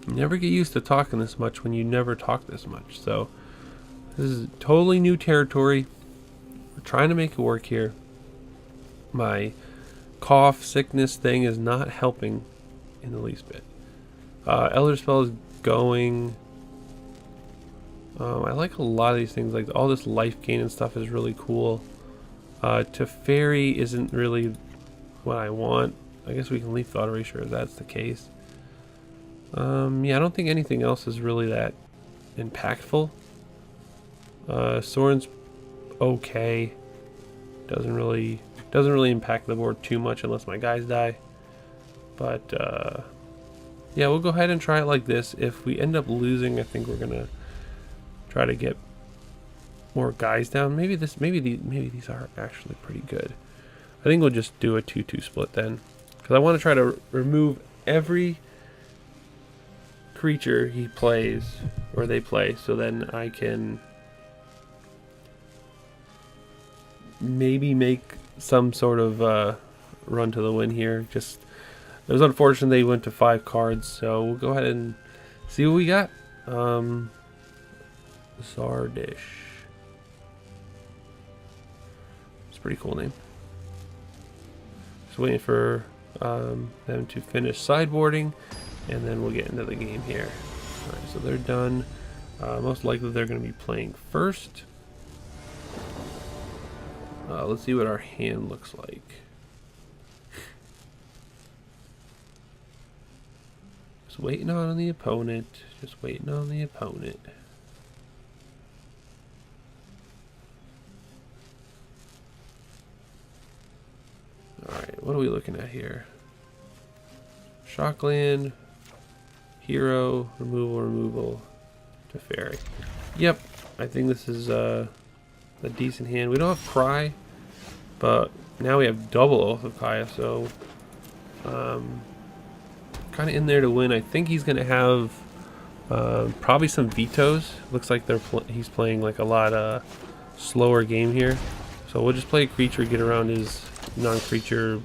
You never get used to talking this much when you never talk this much. So this is totally new territory. We're trying to make it work here. My cough sickness thing is not helping in the least bit. Elder Spell is going. I like a lot of these things. Like all this life gain and stuff is really cool. Teferi isn't really what I want. I guess we can leave Thought Erasure if that's the case. Yeah, I don't think anything else is really that impactful. Scorn's okay. Doesn't really impact the board too much unless my guys die. But yeah, we'll go ahead and try it like this. If we end up losing, I think we're gonna try to get more guys down. Maybe these are actually pretty good. I think we'll just do a 2-2 split then, because I want to try to remove every creature he plays or they play, so then I can maybe make some sort of run to the win here. Just it was unfortunate they went to 5 cards, so we'll go ahead and see what we got. Zardish. It's a pretty cool name. Just waiting for them to finish sideboarding, and then we'll get into the game here. Alright, so they're done. Most likely they're going to be playing first. Let's see what our hand looks like. Just waiting on the opponent. Just waiting on the opponent. Alright, what are we looking at here? Shockland, Hero, removal, Teferi. Yep, I think this is a decent hand. We don't have Cry, but now we have double Oath of Kaya, so kind of in there to win. I think he's going to have probably some vetoes. Looks like he's playing like a lot slower game here. So we'll just play a creature, get around his non-creature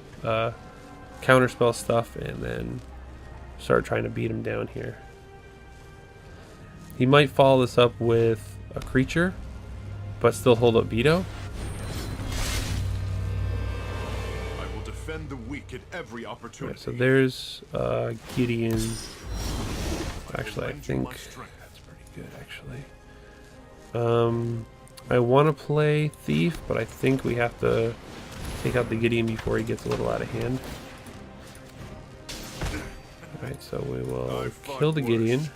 counterspell stuff, and then start trying to beat him down here. He might follow this up with a creature, but still hold up veto. I will defend the weak at every opportunity. Right, so there's Gideon. Actually, I think that's pretty good. Actually, I want to play Thief, but I think we have to take out the Gideon before he gets a little out of hand. Alright, so we will kill the Gideon.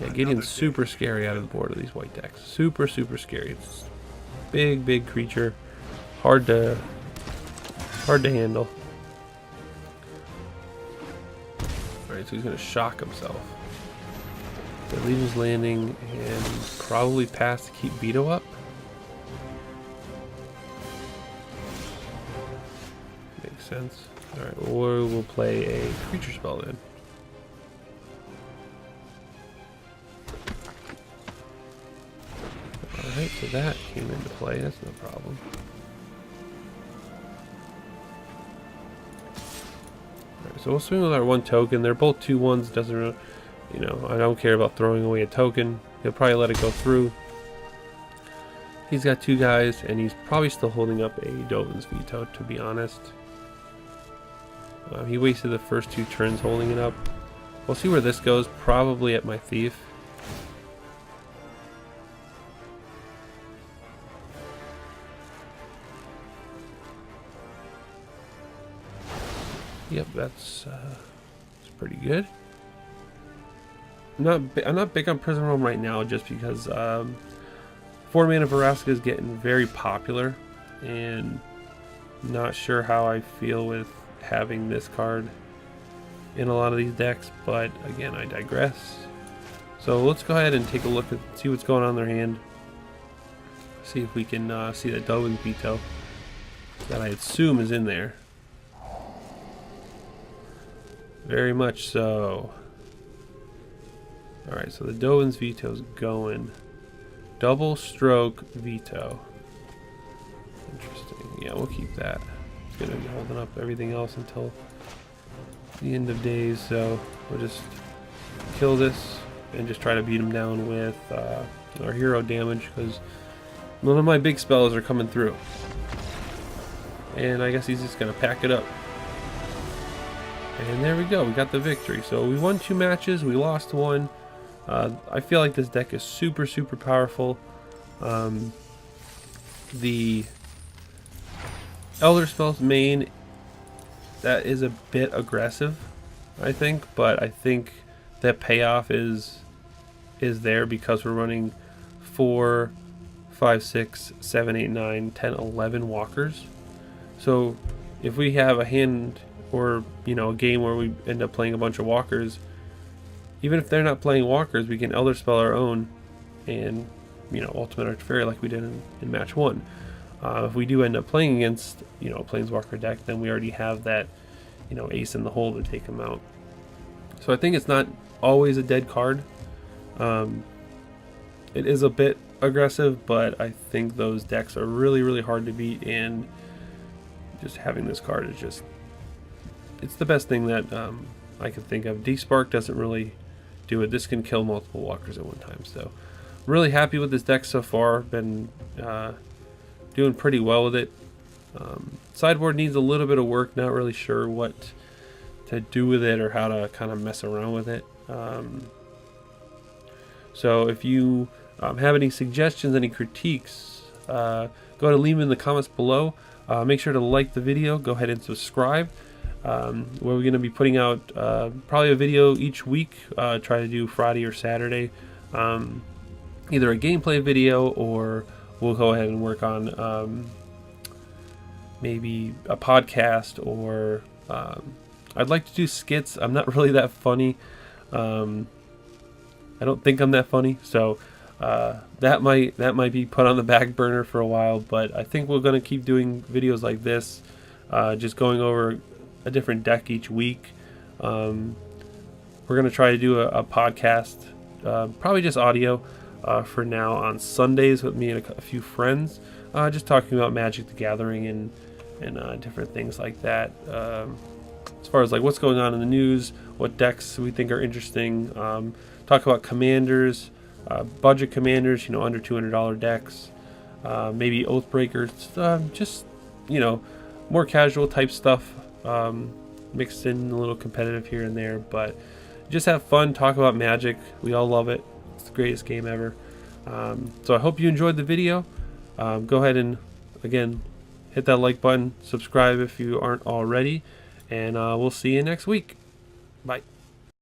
Yeah, Gideon's super scary out of the board of these white decks. Super scary. It's big creature. Hard to handle. Alright, so he's gonna shock himself. So leave his landing and probably pass to keep veto up. Makes sense. Alright, or we'll play a creature spell then. Alright, so that came into play, that's no problem. Alright, so we'll swing with our 1 token. They're both 2/1s, doesn't really, you know, I don't care about throwing away a token. He'll probably let it go through. He's got 2 guys, and he's probably still holding up a Dovin's Veto, to be honest. He wasted the first 2 turns holding it up. We'll see where this goes, probably at my Thief. Yep, that's pretty good. I'm not big on Prison Realm right now, just because 4-mana Vraska is getting very popular, and not sure how I feel with having this card in a lot of these decks. But again, I digress. So let's go ahead and take a look at see what's going on in their hand. See if we can see that Dovin's Veto that I assume is in there. Very much so. Alright, so the Dovin's Veto's going. Double Stroke Veto. Interesting. Yeah, we'll keep that. It's going to be holding up everything else until the end of days, so we'll just kill this and just try to beat him down with our hero damage, because none of my big spells are coming through. And I guess he's just going to pack it up. And there we go, we got the victory. So we won 2 matches, we lost 1. I feel like this deck is super powerful. The Elder Spells main, that is a bit aggressive, I think, but I think that payoff is there because we're running 4, 5, 6, 7, 8, 9, 10, 11 walkers. So if we have a hand, or a game where we end up playing a bunch of walkers, even if they're not playing walkers, we can Elder Spell our own and Ultimate Archfairy like we did in match 1. If we do end up playing against a Planeswalker deck, then we already have that ace in the hole to take them out. So I think it's not always a dead card. It is a bit aggressive, but I think those decks are really hard to beat, and just having this card is just, it's the best thing that I can think of. Despark doesn't really do it. This can kill multiple walkers at one time. So really happy with this deck so far. Been doing pretty well with it. Sideboard needs a little bit of work. Not really sure what to do with it or how to kind of mess around with it. So if you have any suggestions, any critiques, go to leave them in the comments below. Make sure to like the video. Go ahead and subscribe. Where we're going to be putting out probably a video each week. Try to do Friday or Saturday. Either a gameplay video, or we'll go ahead and work on maybe a podcast, or I'd like to do skits. I'm not really that funny. I don't think I'm that funny, so that might be put on the back burner for a while. But I think we're going to keep doing videos like this, just going over a different deck each week. We're going to try to do a podcast, probably just audio for now, on Sundays with me and a few friends, just talking about Magic the Gathering and different things like that. As far as like what's going on in the news, what decks we think are interesting, talk about commanders, budget commanders, under $200 decks, maybe Oathbreakers, just more casual type stuff, mixed in a little competitive here and there, but just have fun, talk about Magic. We all love it. It's the greatest game ever. So I hope you enjoyed the video. Go ahead and again hit that like button, subscribe if you aren't already, and we'll see you next week. Bye.